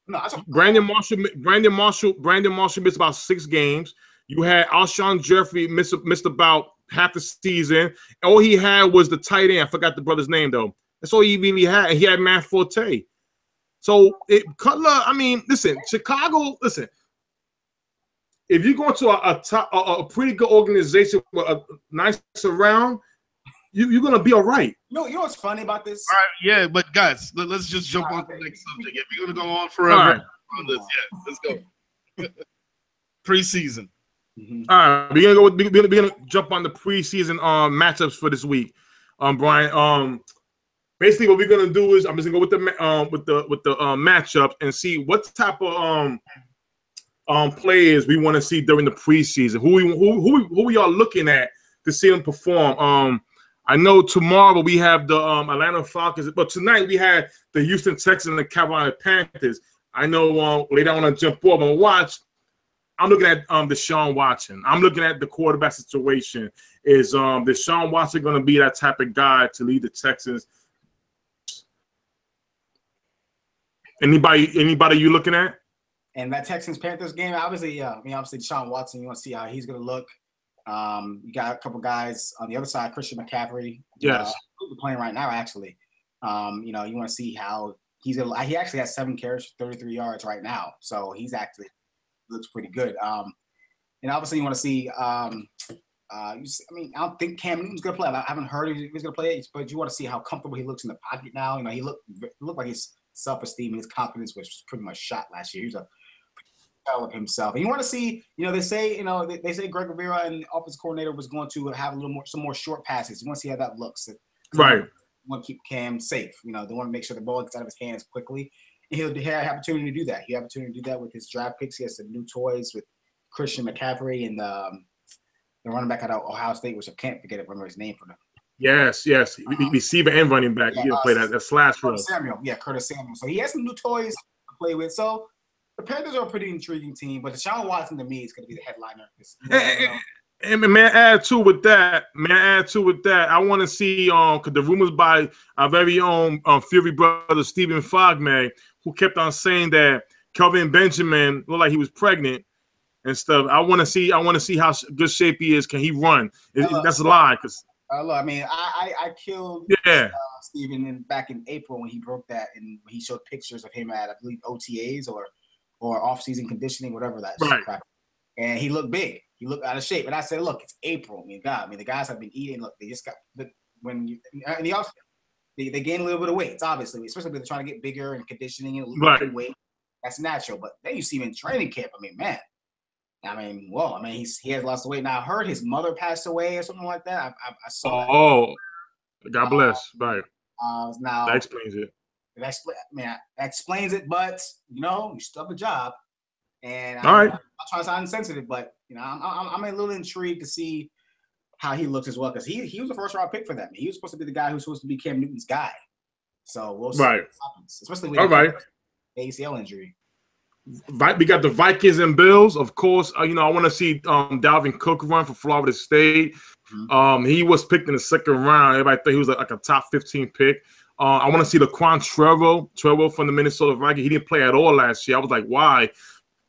No, Brandon Marshall missed about 6 games. You had Alshon Jeffrey missed about half the season. All he had was the tight end. I forgot the brother's name though. That's all he really had. And he had Matt Forte. So Cutler, I mean, listen, Chicago, listen. If you go into a pretty good organization with a nice surround, you're gonna be all right. You know what's funny about this? All right, yeah, but guys, let's just jump on to the next subject. If you're gonna go on forever on this, let's go. Preseason. Mm-hmm. All right, we're gonna jump on the preseason matchups for this week. Brian. Basically, what we're gonna do is I'm just gonna go with the matchups and see what type of players we want to see during the preseason. Who we are looking at to see them perform. I know tomorrow we have the Atlanta Falcons, but tonight we had the Houston Texans and the Carolina Panthers. I know later on I jump over and watch. I'm looking at Deshaun Watson. I'm looking at the quarterback situation. Is Deshaun Watson going to be that type of guy to lead the Texans? Anybody you looking at? And that Texans-Panthers game, obviously Deshaun Watson, you want to see how he's going to look. You got a couple guys on the other side, Christian McCaffrey. Yes. Playing right now, actually. You want to see how he actually has 7 carries, 33 yards right now. So he's actually looks pretty good. And obviously you want to see I don't think Cam Newton's going to play. I haven't heard if he's going to play, but you want to see how comfortable he looks in the pocket now. He looked like his self-esteem and his confidence was pretty much shot last year. He was a of himself, and you want to see, they say Greg Rivera and the offensive coordinator was going to have some more short passes. You want to see how that looks. Right. You want to keep Cam safe. They want to make sure the ball gets out of his hands quickly. And he'll have opportunity to do that. He had opportunity to do that with his draft picks. He has some new toys with Christian McCaffrey and the running back out of Ohio State, which I can't remember his name for them. Yes. Receiver and running back. Yeah, he'll play that slash role. Curtis Samuel. So he has some new toys to play with. So the Panthers are a pretty intriguing team, but Deshaun Watson to me is going to be the headliner. And may I add to with that? I want to see because the rumors by our very own Fury brother Stephen Fogman, who kept on saying that Kelvin Benjamin looked like he was pregnant and stuff. I want to see how good shape he is. Can he run? That's a lie. I killed Stephen back in April when he broke that, and he showed pictures of him at, I believe, OTAs or or off-season conditioning, whatever that's right. crap. And he looked big. He looked out of shape. And I said, look, it's April. I mean, the guys have been eating. Look, they just got in the off, they gain a little bit of weight. It's obviously, especially when they're trying to get bigger and conditioning and losing weight. That's natural. But then you see him in training camp. I mean, man. He has lost the weight. Now I heard his mother passed away or something like that. I saw that. Oh, God bless. Right. Now that explains it. That explains it, but you still have a job. And I'm trying to sound insensitive, but I'm a little intrigued to see how he looks as well, because he was the first round pick for them. He was supposed to be the guy who's supposed to be Cam Newton's guy. So we'll see what happens, especially with the ACL injury. We got the Vikings and Bills, of course. I want to see Dalvin Cook run for Florida State. Mm-hmm. He was picked in the second round. Everybody thought he was like a top 15 pick. I want to see Laquan Trevorrow from the Minnesota Vikings. He didn't play at all last year. I was like, why?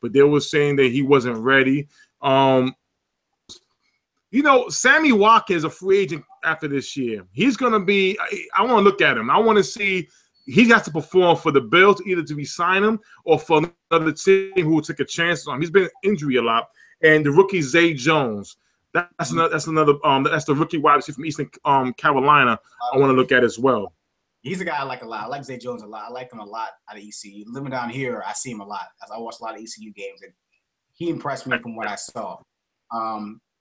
But they were saying that he wasn't ready. Sammy Watkins is a free agent after this year. He's going to be – I want to look at him. I want to see – he has to perform for the Bills, either to re-sign him or for another team who will take a chance on him. He's been injury a lot. And the rookie Zay Jones, that's the rookie wide receiver from Eastern Carolina I want to look at as well. He's a guy I like a lot. I like Zay Jones a lot. I like him a lot out of ECU. Living down here, I see him a lot. I watch a lot of ECU games, and he impressed me from what I saw.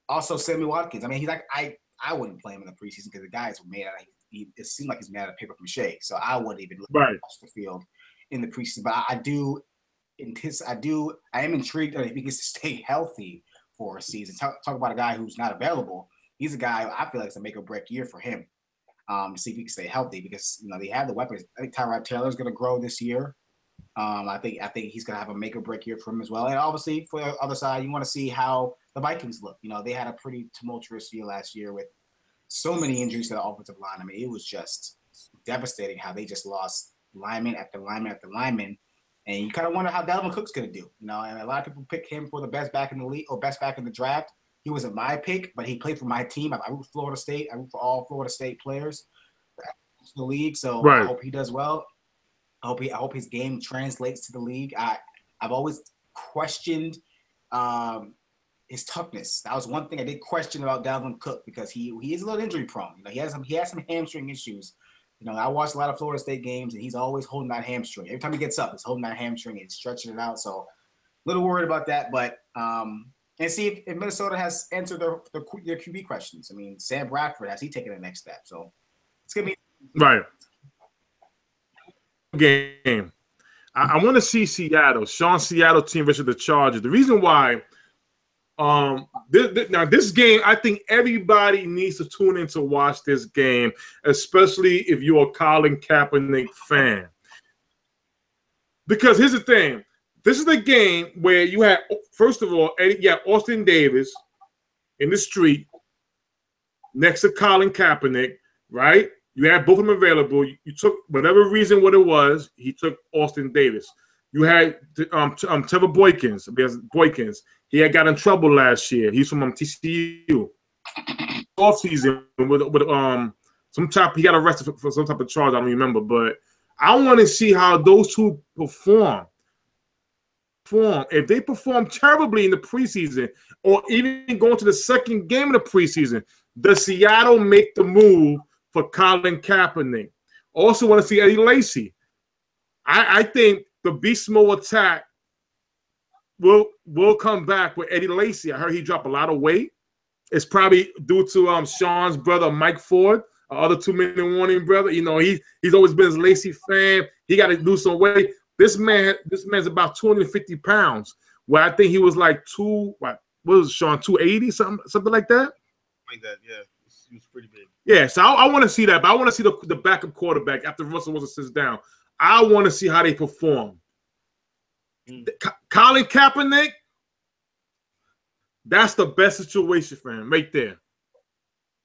Also, Sammy Watkins. I mean, he's like I wouldn't play him in the preseason because the guys were made out of. It seemed like he's made out of paper mache, so I wouldn't even look at the field in the preseason. But I am intrigued if he gets to stay healthy for a season. Talk about a guy who's not available. He's a guy I feel like it's a make or break year for him. To see if he can stay healthy, because they have the weapons. I think Tyrod Taylor's going to grow this year. I think he's going to have a make or break year for him as well. And obviously, for the other side, you want to see how the Vikings look. They had a pretty tumultuous year last year with so many injuries to the offensive line. I mean, it was just devastating how they just lost lineman after lineman after lineman. And you kind of wonder how Dalvin Cook's going to do. And a lot of people pick him for the best back in the league or best back in the draft. He wasn't my pick, but he played for my team. I root for Florida State. I root for all Florida State players in the league. So I hope he does well. I hope his game translates to the league. I've always questioned his toughness. That was one thing I did question about Dalvin Cook, because he is a little injury prone. He has some hamstring issues. I watched a lot of Florida State games, and he's always holding that hamstring. Every time he gets up, he's holding that hamstring and stretching it out. So a little worried about that, but and see if Minnesota has answered their QB questions. I mean, Sam Bradford, has he taken the next step? So it's gonna be game. I want to see Seattle team versus the Chargers. The reason why. This game, I think everybody needs to tune in to watch this game, especially if you're a Colin Kaepernick fan. Because here's the thing. This is the game where you have, first of all, Austin Davis in the street next to Colin Kaepernick, right? You had both of them available. You took whatever reason what it was, he took Austin Davis. You had Trevor Boykins, because Boykins, he had got in trouble last year. He's from TCU. Offseason with he got arrested for some type of charge. I don't remember, but I want to see how those two perform. If they perform terribly in the preseason, or even going to the second game of the preseason, does Seattle make the move for Colin Kaepernick? Also want to see Eddie Lacy. I think the Beast Mode attack will come back with Eddie Lacy. I heard he dropped a lot of weight. It's probably due to Sean's brother Mike Ford, other 2-minute warning brother. He's always been a Lacy fan. He got to lose some weight. This man's about 250 pounds. Where I think he was like what was Sean, 280, something like that? Like that, yeah. He was pretty big. Yeah, so I want to see that, but I want to see the backup quarterback after Russell Wilson sits down. I want to see how they perform. Colin Kaepernick, that's the best situation for him right there.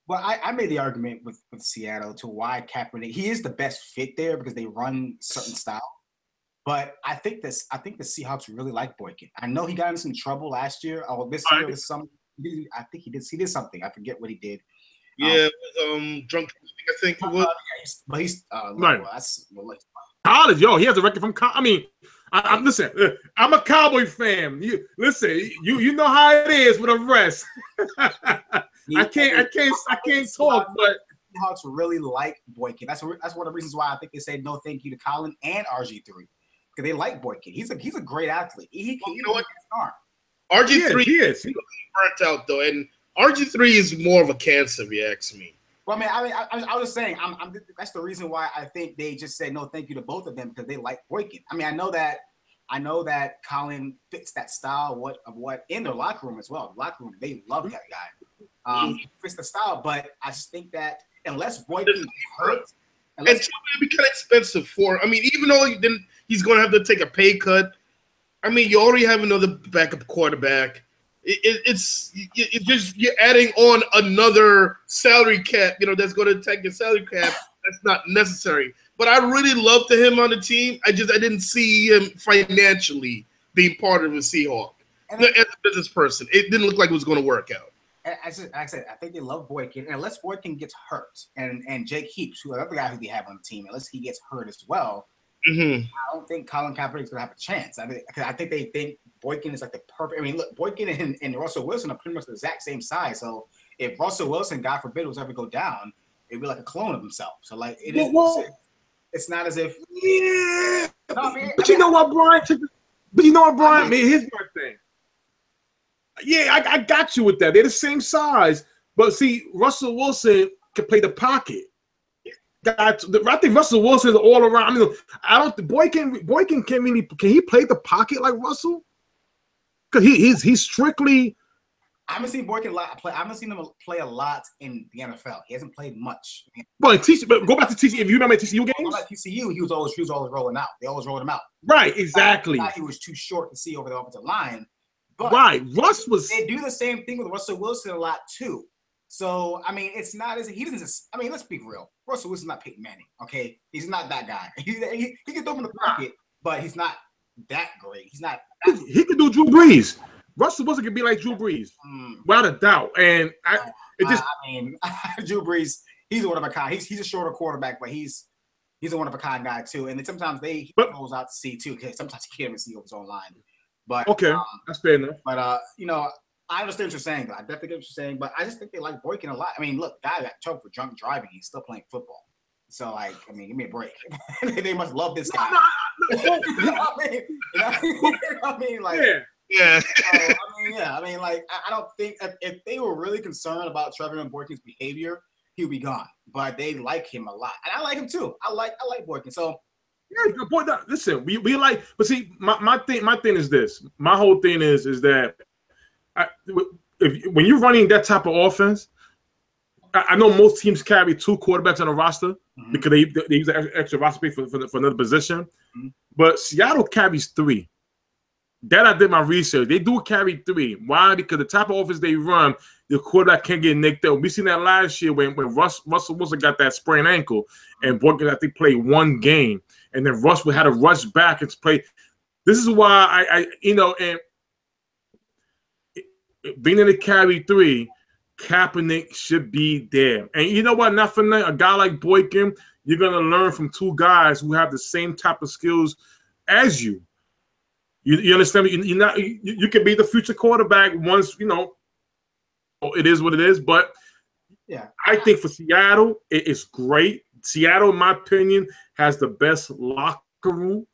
Well, I made the argument with Seattle to why Kaepernick, he is the best fit there because they run certain style. But I think the Seahawks really like Boykin. I know he got in some trouble last year. This year, this summer, I think he did something. I forget what he did. Yeah, drunk. I think it was. But he's right. College, he has a record from college. I Listen. I'm a Cowboy fan. You listen. You know how it is with the rest. I can't talk, but hard to really like Boykin. That's one of the reasons why I think they said no thank you to Colin and RG3 because they like Boykin. He's a great athlete. You know what? RG3 is burnt out though, and RG3 is more of a cancer, if you ask me. Well, I was saying, that's the reason why I think they just said no thank you to both of them because they like Boykin. I mean, I know that Colin fits that style of what in their locker room as well. The locker room, they love that guy. Fits the style, but I just think that unless Boykin hurts, and it's going to be kind of expensive even though he's going to have to take a pay cut. I mean, you already have another backup quarterback. It's just you're adding on another salary cap, that's going to take your salary cap. That's not necessary. But I really loved him on the team. I didn't see him financially being part of the Seahawk. As a business person, it didn't look like it was going to work out. As I said, I think they love Boykin. And unless Boykin gets hurt, and Jake Heaps, who the other guy who they have on the team, unless he gets hurt as well, I don't think Colin Kaepernick is going to have a chance. I think they think Boykin is like the perfect. I mean, look, Boykin and Russell Wilson are pretty much the exact same size. So if Russell Wilson, God forbid, was ever go down, it'd be like a clone of himself. So like it is. It's not as if. Yeah. But you know what, Brian? I mean, here's my thing. Yeah, I got you with that. They're the same size, but see, Russell Wilson can play the pocket. I think Russell Wilson is all around. I mean, I don't. Boykin can he play the pocket like Russell? Because he's strictly. I haven't seen Boykin play. I haven't seen him play a lot in the NFL. He hasn't played much. But go back to TCU. If you remember TCU games, like TCU, he was always rolling out. They always rolled him out. Right, exactly. He was too short to see over the offensive line. But Russ was. They do the same thing with Russell Wilson a lot too. So I mean, it's not as he doesn't. I mean, let's be real. Russell Wilson's not Peyton Manning. Okay, he's not that guy. He can throw from the pocket, but he's not that great. He's not. He can do Drew Brees. Russell Wilson can be like Drew Brees, without a doubt. And Drew Brees, he's a one of a kind. He's a shorter quarterback, but he's a one of a kind guy too. And then sometimes he goes out to see too, because sometimes he can't even see over his own line. But okay, that's fair enough. But I understand what you're saying, though. I definitely get what you're saying, but I just think they like Boykin a lot. I mean, look, guy got trouble for drunk driving. He's still playing football. So, like, I mean, give me a break. They must love this guy. You know what I mean? You know what I mean? Like, yeah. I mean, like, I don't think if they were really concerned about Trevor and Boykin's behavior, he would be gone. But they like him a lot, and I like him too. I like Boykin. So. Yeah, boy. Listen, we like, but see, my thing is this. My whole thing is that when you're running that type of offense, I know most teams carry 2 quarterbacks on a roster because they use an extra roster space for another position. But Seattle carries 3. That I did my research. They do carry 3. Why? Because the type of offense they run, the quarterback can't get nicked up. We seen that last year when Russell Wilson got that sprained ankle and Boykin I think played 1 game, and then Russ had to rush back and play. This is why I and being in the carry 3, Kaepernick should be there. And you know what? Not for nothing, a guy like Boykin, you're gonna learn from 2 guys who have the same type of skills as you. You understand? You can be the future quarterback once it is what it is. But yeah, I think for Seattle, it is great. Seattle, in my opinion, has the best locker room.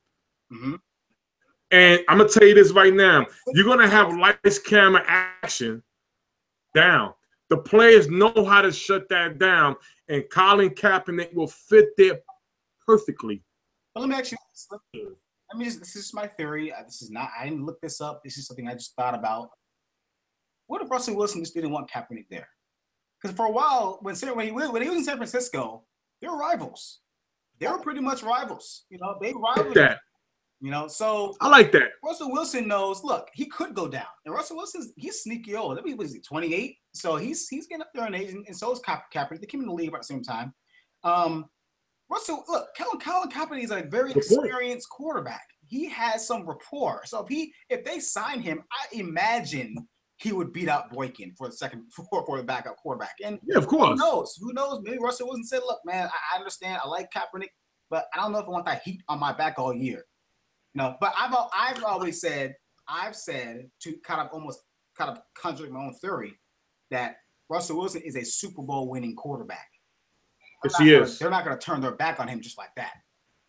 And I'm gonna tell you this right now: you're gonna have lights, camera, action down. The players know how to shut that down, and Colin Kaepernick will fit there perfectly. But let me ask you. This is my theory. I didn't look this up. This is something I just thought about. What if Russell Wilson just didn't want Kaepernick there? Because for a while, when he was in San Francisco, they were rivals. They were pretty much rivals. They rivaled. That. So I like that. Russell Wilson knows. Look, he could go down, and Russell he's sneaky old. I mean, what is he, 28? So he's getting up there in age, and so is Kaepernick. They came in the league about the same time. Russell, look, Colin Kaepernick is a very experienced quarterback. He has some rapport. So if they sign him, I imagine he would beat out Boykin for the backup quarterback. And yeah, of course. Who knows? Maybe Russell Wilson said, "Look, man, I understand. I like Kaepernick, but I don't know if I want that heat on my back all year." No, but I've always said to kind of contradict my own theory that Russell Wilson is a Super Bowl winning quarterback. Yes, he is. They're not going to turn their back on him just like that.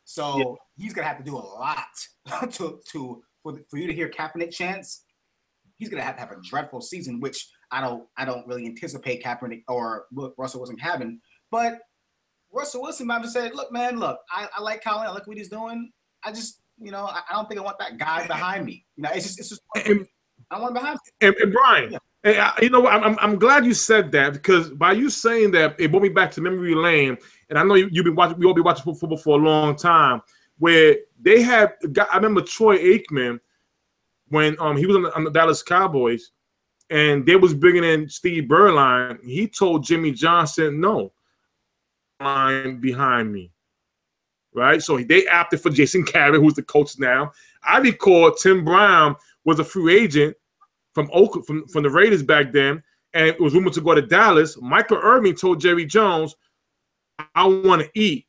So he's going to have to do a lot for you to hear Kaepernick chants. He's going to have a dreadful season, which I don't really anticipate Kaepernick or Russell Wilson having. But Russell Wilson might have said, "Look, man, I like Colin. I like what he's doing. I just, I don't think I want that guy behind me. It's just I don't want him behind me." And Brian, I'm glad you said that, because by you saying that, it brought me back to memory lane. And I know you've been watching. We all been watching football for a long time. Where they had, I remember Troy Aikman when he was on the Dallas Cowboys, and they was bringing in Steve Berline. He told Jimmy Johnson, "No, line behind me." Right, so they opted for Jason Garrett, who's the coach now. I recall Tim Brown was a free agent from Oakland, from the Raiders back then, and it was rumored to go to Dallas. Michael Irvin told Jerry Jones, "I want to eat.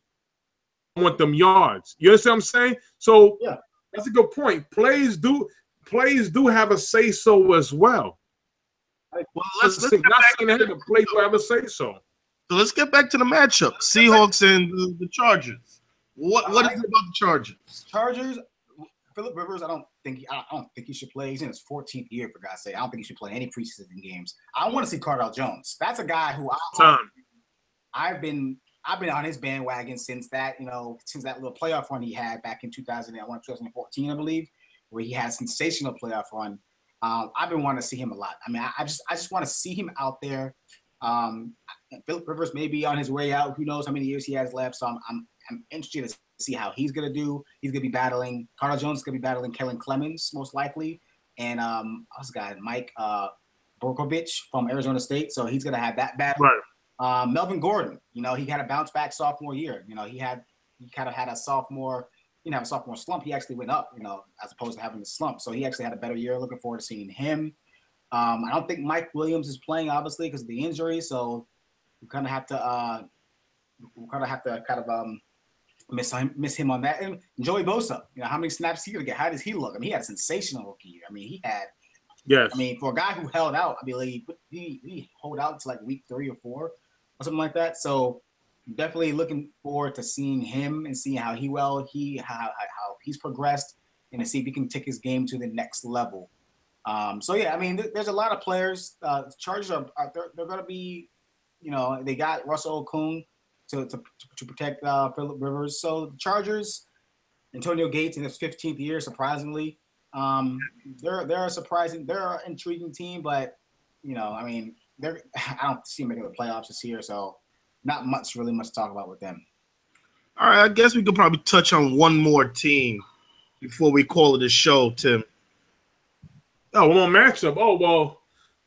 I want them yards." You understand what I'm saying? So yeah, that's a good point. Plays do have a say so as well. Well, let's not saying that the plays do have a say so. So let's get back to the matchup: Seahawks and the Chargers. What is it about the Chargers? Chargers. Phillip Rivers, I don't think he should play. He's in his 14th year, for God's sake. I don't think he should play any preseason games. I want to see Cardale Jones. That's a guy who I've been on his bandwagon since that, since that little playoff run he had back in 2014, I believe, where he had a sensational playoff run. I've been wanting to see him a lot. I mean, I just want to see him out there. Phillip Rivers may be on his way out. Who knows how many years he has left? So I'm interested to see how he's going to do. He's going to be battling – Cardale Jones is going to be battling Kellen Clemens, most likely. And what's the guy? Mike Borkovich from Arizona State. So he's going to have that battle. Right. Melvin Gordon, he had a bounce-back sophomore year. He kind of had a sophomore – he didn't have a sophomore slump. He actually went up, as opposed to having a slump. So he actually had a better year. Looking forward to seeing him. I don't think Mike Williams is playing, obviously, because of the injury. So we kind of have to miss him on that. And Joey Bosa, how many snaps he gonna get? How does he look? I mean, he had a sensational rookie year. I mean, he had. Yes. I mean, for a guy who held out, I believe he hold out to like week 3 or 4 or something like that. So definitely looking forward to seeing him and seeing how he's progressed, and to see if he can take his game to the next level. So yeah, I mean, there's a lot of players. The Chargers they're going to be, they got Russell Okung to protect Phillip Rivers. So the Chargers, Antonio Gates in his 15th year, surprisingly, they're an intriguing team, but I mean, I don't see them making the playoffs this year, so not really much to talk about with them. All right, I guess we could probably touch on one more team before we call it a show, Tim. Oh, one more matchup. Oh, well.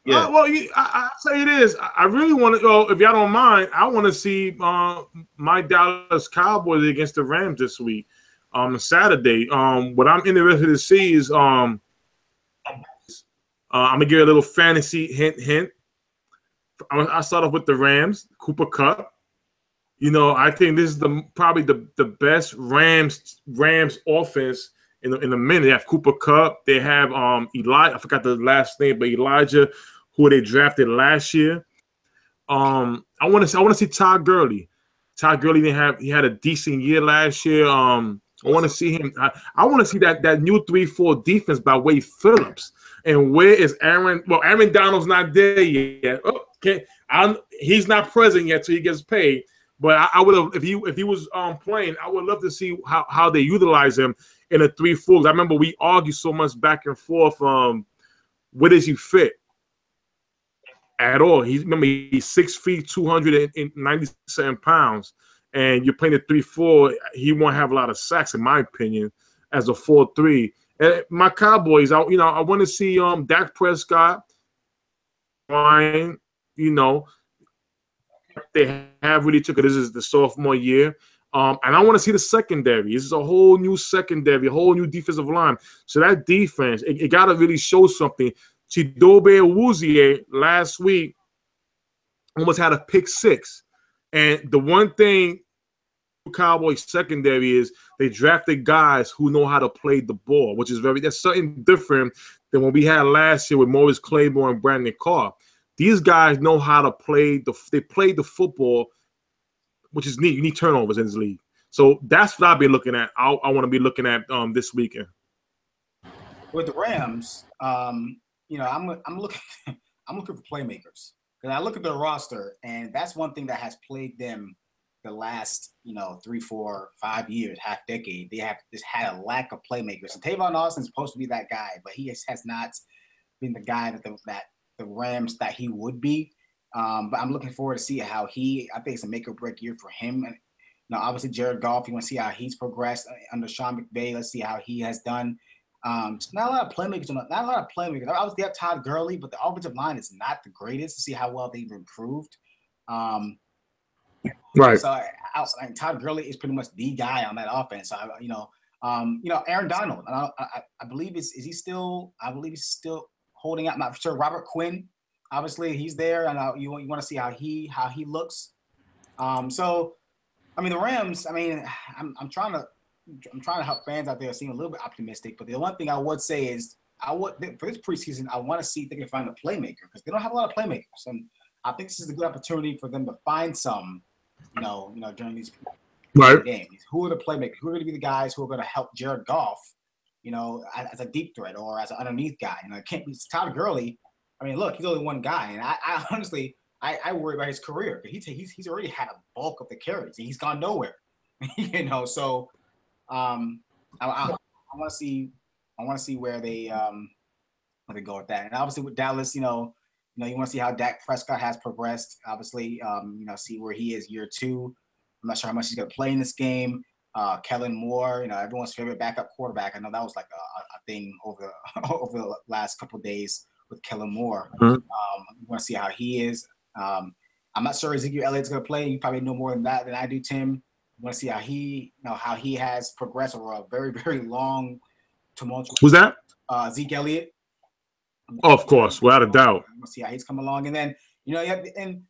Yeah. I say it is. I really want to go, if y'all don't mind, I want to see my Dallas Cowboys against the Rams this week on Saturday. What I'm interested to see is I'm going to give a little fantasy hint. I start off with the Rams, Cooper Kupp. I think this is probably the best Rams offense in a minute. They have Cooper Kupp. They have I forgot the last name, but Elijah, who they drafted last year. I want to see Todd Gurley. Todd Gurley he had a decent year last year. I want to see him. I want to see that new 3-4 defense by Wade Phillips. And where is Aaron? Well, Aaron Donald's not there yet. He's not present yet, so he gets paid. But I would have, if he was playing, I would love to see how they utilize him in a 3-4. I remember we argued so much back and forth. Where does he fit at all? He's 6 feet, 297 pounds, and you're playing a 3-4. He won't have a lot of sacks, in my opinion, as a 4-3. And my Cowboys, I want to see Dak Prescott, Ryan, they have really took it. This is the sophomore year. And I want to see the secondary. This is a whole new secondary, a whole new defensive line. So that defense, it got to really show something. Chidobe Awuzie last week almost had a pick 6. And the one thing Cowboys secondary is they drafted guys who know how to play the ball, which is that's something different than what we had last year with Maurice Claiborne and Brandon Carr. These guys know how to play they play the football, which is neat. You need turnovers in this league. So that's what I've been looking at. I want to be looking at this weekend. With the Rams, you know, I'm looking I'm looking for playmakers. Because I look at their roster, and that's one thing that has plagued them the last, 3, 4, 5 years, half decade. They have just had a lack of playmakers. And Tavon Austin's supposed to be that guy, but he has not been the guy that the Rams that he would be. But I'm looking forward to see how I think it's a make or break year for him. And obviously Jared Goff, you want to see how he's progressed under Sean McVay. Let's see how he has done. Not a lot of playmakers. Obviously, they have Todd Gurley, but the offensive line is not the greatest. To see how well they've improved. Right. So Todd Gurley is pretty much the guy on that offense. Aaron Donald. I believe he's still holding out. I'm not sure. Robert Quinn, obviously, he's there, and you want to see how he looks. So, the Rams. I'm trying to help fans out there seem a little bit optimistic. But the one thing I would say is, for this preseason, I want to see if they can find a playmaker because they don't have a lot of playmakers, and I think this is a good opportunity for them to find some. During these games, who are the playmakers? Who are going to be the guys who are going to help Jared Goff? As a deep threat or as an underneath guy. It can't be Todd Gurley. Look, he's only one guy, and I honestly worry about his career because he's already had a bulk of the carries and he's gone nowhere. So I want to see where they go with that. And obviously with Dallas, you want to see how Dak Prescott has progressed. Obviously, see where he is year 2. I'm not sure how much he's going to play in this game. Kellen Moore, everyone's favorite backup quarterback. I know that was like a thing over the last couple of days with Kellen Moore. Mm-hmm. We want to see how he is. I'm not sure Ezekiel Elliott's going to play. You probably know more than that than I do, Tim. We want to see how he has progressed over a very, very long, tumultuous. Who's that? Zeke Elliott. Oh, of course, without a doubt. We'll see how he's come along, and then and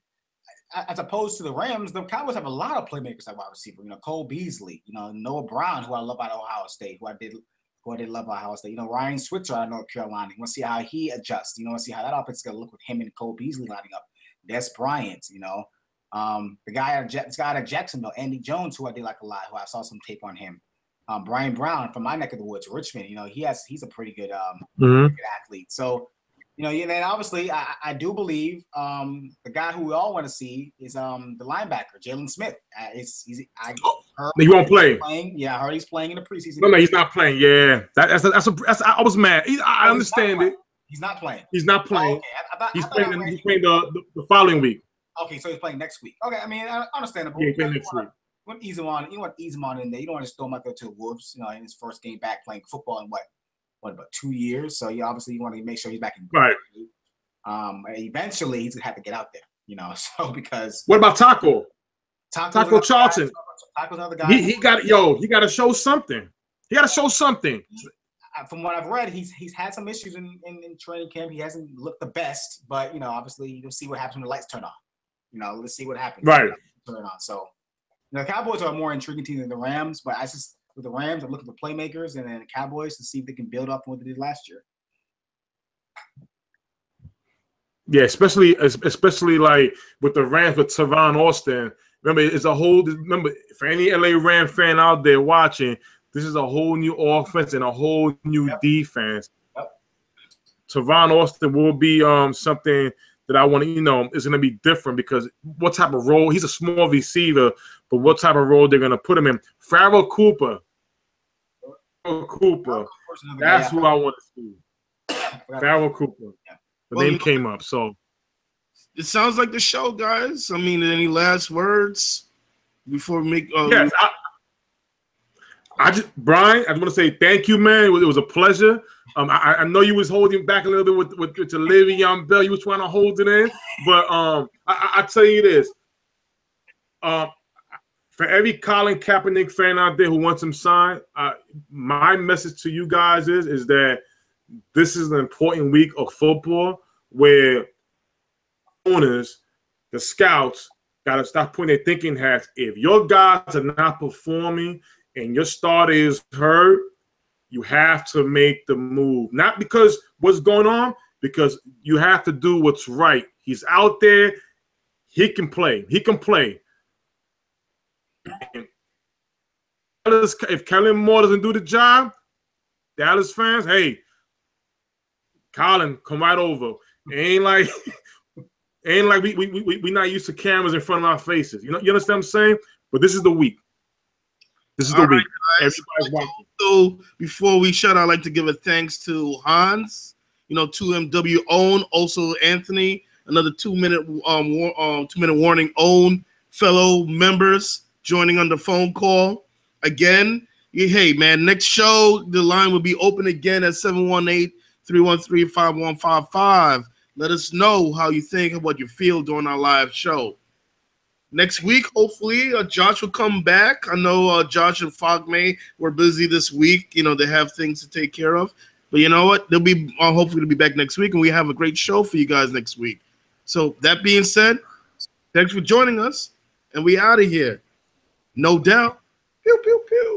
as opposed to the Rams, the Cowboys have a lot of playmakers at wide receiver. Cole Beasley, Noah Brown, who I love out of Ohio State, who I did love at Ohio State. Ryan Switzer out of North Carolina. You want to see how he adjusts. You want to see how that offense is going to look with him and Cole Beasley lining up. Des Bryant, the guy out of Jacksonville, Andy Jones, who I did like a lot, who I saw some tape on him. Brian Brown from my neck of the woods, Richmond. He's a pretty good, pretty good athlete. So, and then obviously I do believe the guy who we all want to see is the linebacker, Jalen Smith. He won't play. Yeah, I heard he's playing in the preseason. No, he's not playing. Yeah, I was mad. I understand it. He's not playing. He's not playing. Oh, okay. He's playing the following week. Okay, so he's playing next week. Okay, understandable. Yeah, he's playing next week. You want to ease him on. You want to ease him on in there. You don't want to just throw him out there to the Wolves. In his first game back playing football in about 2 years. So you want to make sure he's back in. Right. Eventually he's gonna have to get out there. So because what about Taco? Taco Charlton. Taco's another guy. He got to show something. He got to show something. From what I've read, he's had some issues in training camp. He hasn't looked the best, but obviously you'll see what happens when the lights turn on. Let's see what happens. Right. Turn on. So. The Cowboys are a more intriguing team than the Rams, but with the Rams, I'm looking for playmakers, and then the Cowboys to see if they can build up on what they did last year. Yeah, especially like with the Rams with Tavon Austin. Remember, for any LA Ram fan out there watching, this is a whole new offense and a whole new defense. Yep. Tavon Austin will be something that I want to, is going to be different because what type of role? He's a small receiver, but what type of role they're going to put him in? Farrell Cooper. That's who I want to see. Farrell Cooper. Yeah. The name came up. So it sounds like the show, guys. Any last words before we make? Yes, Brian, I just want to say thank you, man. It was a pleasure. I know you was holding back a little bit with Le'Veon Bell. You was trying to hold it in, but I tell you this: for every Colin Kaepernick fan out there who wants him signed, my message to you guys is that this is an important week of football where owners, the scouts, got to stop putting their thinking hats. If your guys are not performing and your starter is hurt, you have to make the move. Not because what's going on, because you have to do what's right. He's out there. He can play. He can play. And if Kellen Moore doesn't do the job, Dallas fans, hey, Colin, come right over. Ain't like we not used to cameras in front of our faces. You understand what I'm saying? But this is the week. This is the week. Everybody's watching. So before we shut, I'd like to give a thanks to Hans, 2MW own, also Anthony, another 2-minute warning own fellow members joining on the phone call. Again, hey man, next show the line will be open again at 718-313-5155. Let us know how you think and what you feel during our live show. Next week, hopefully, Josh will come back. I know Josh and Fogmay were busy this week. They have things to take care of. But you know what? They'll be hopefully to be back next week, and we have a great show for you guys next week. So that being said, thanks for joining us, and we out of here. No doubt. Pew, pew, pew.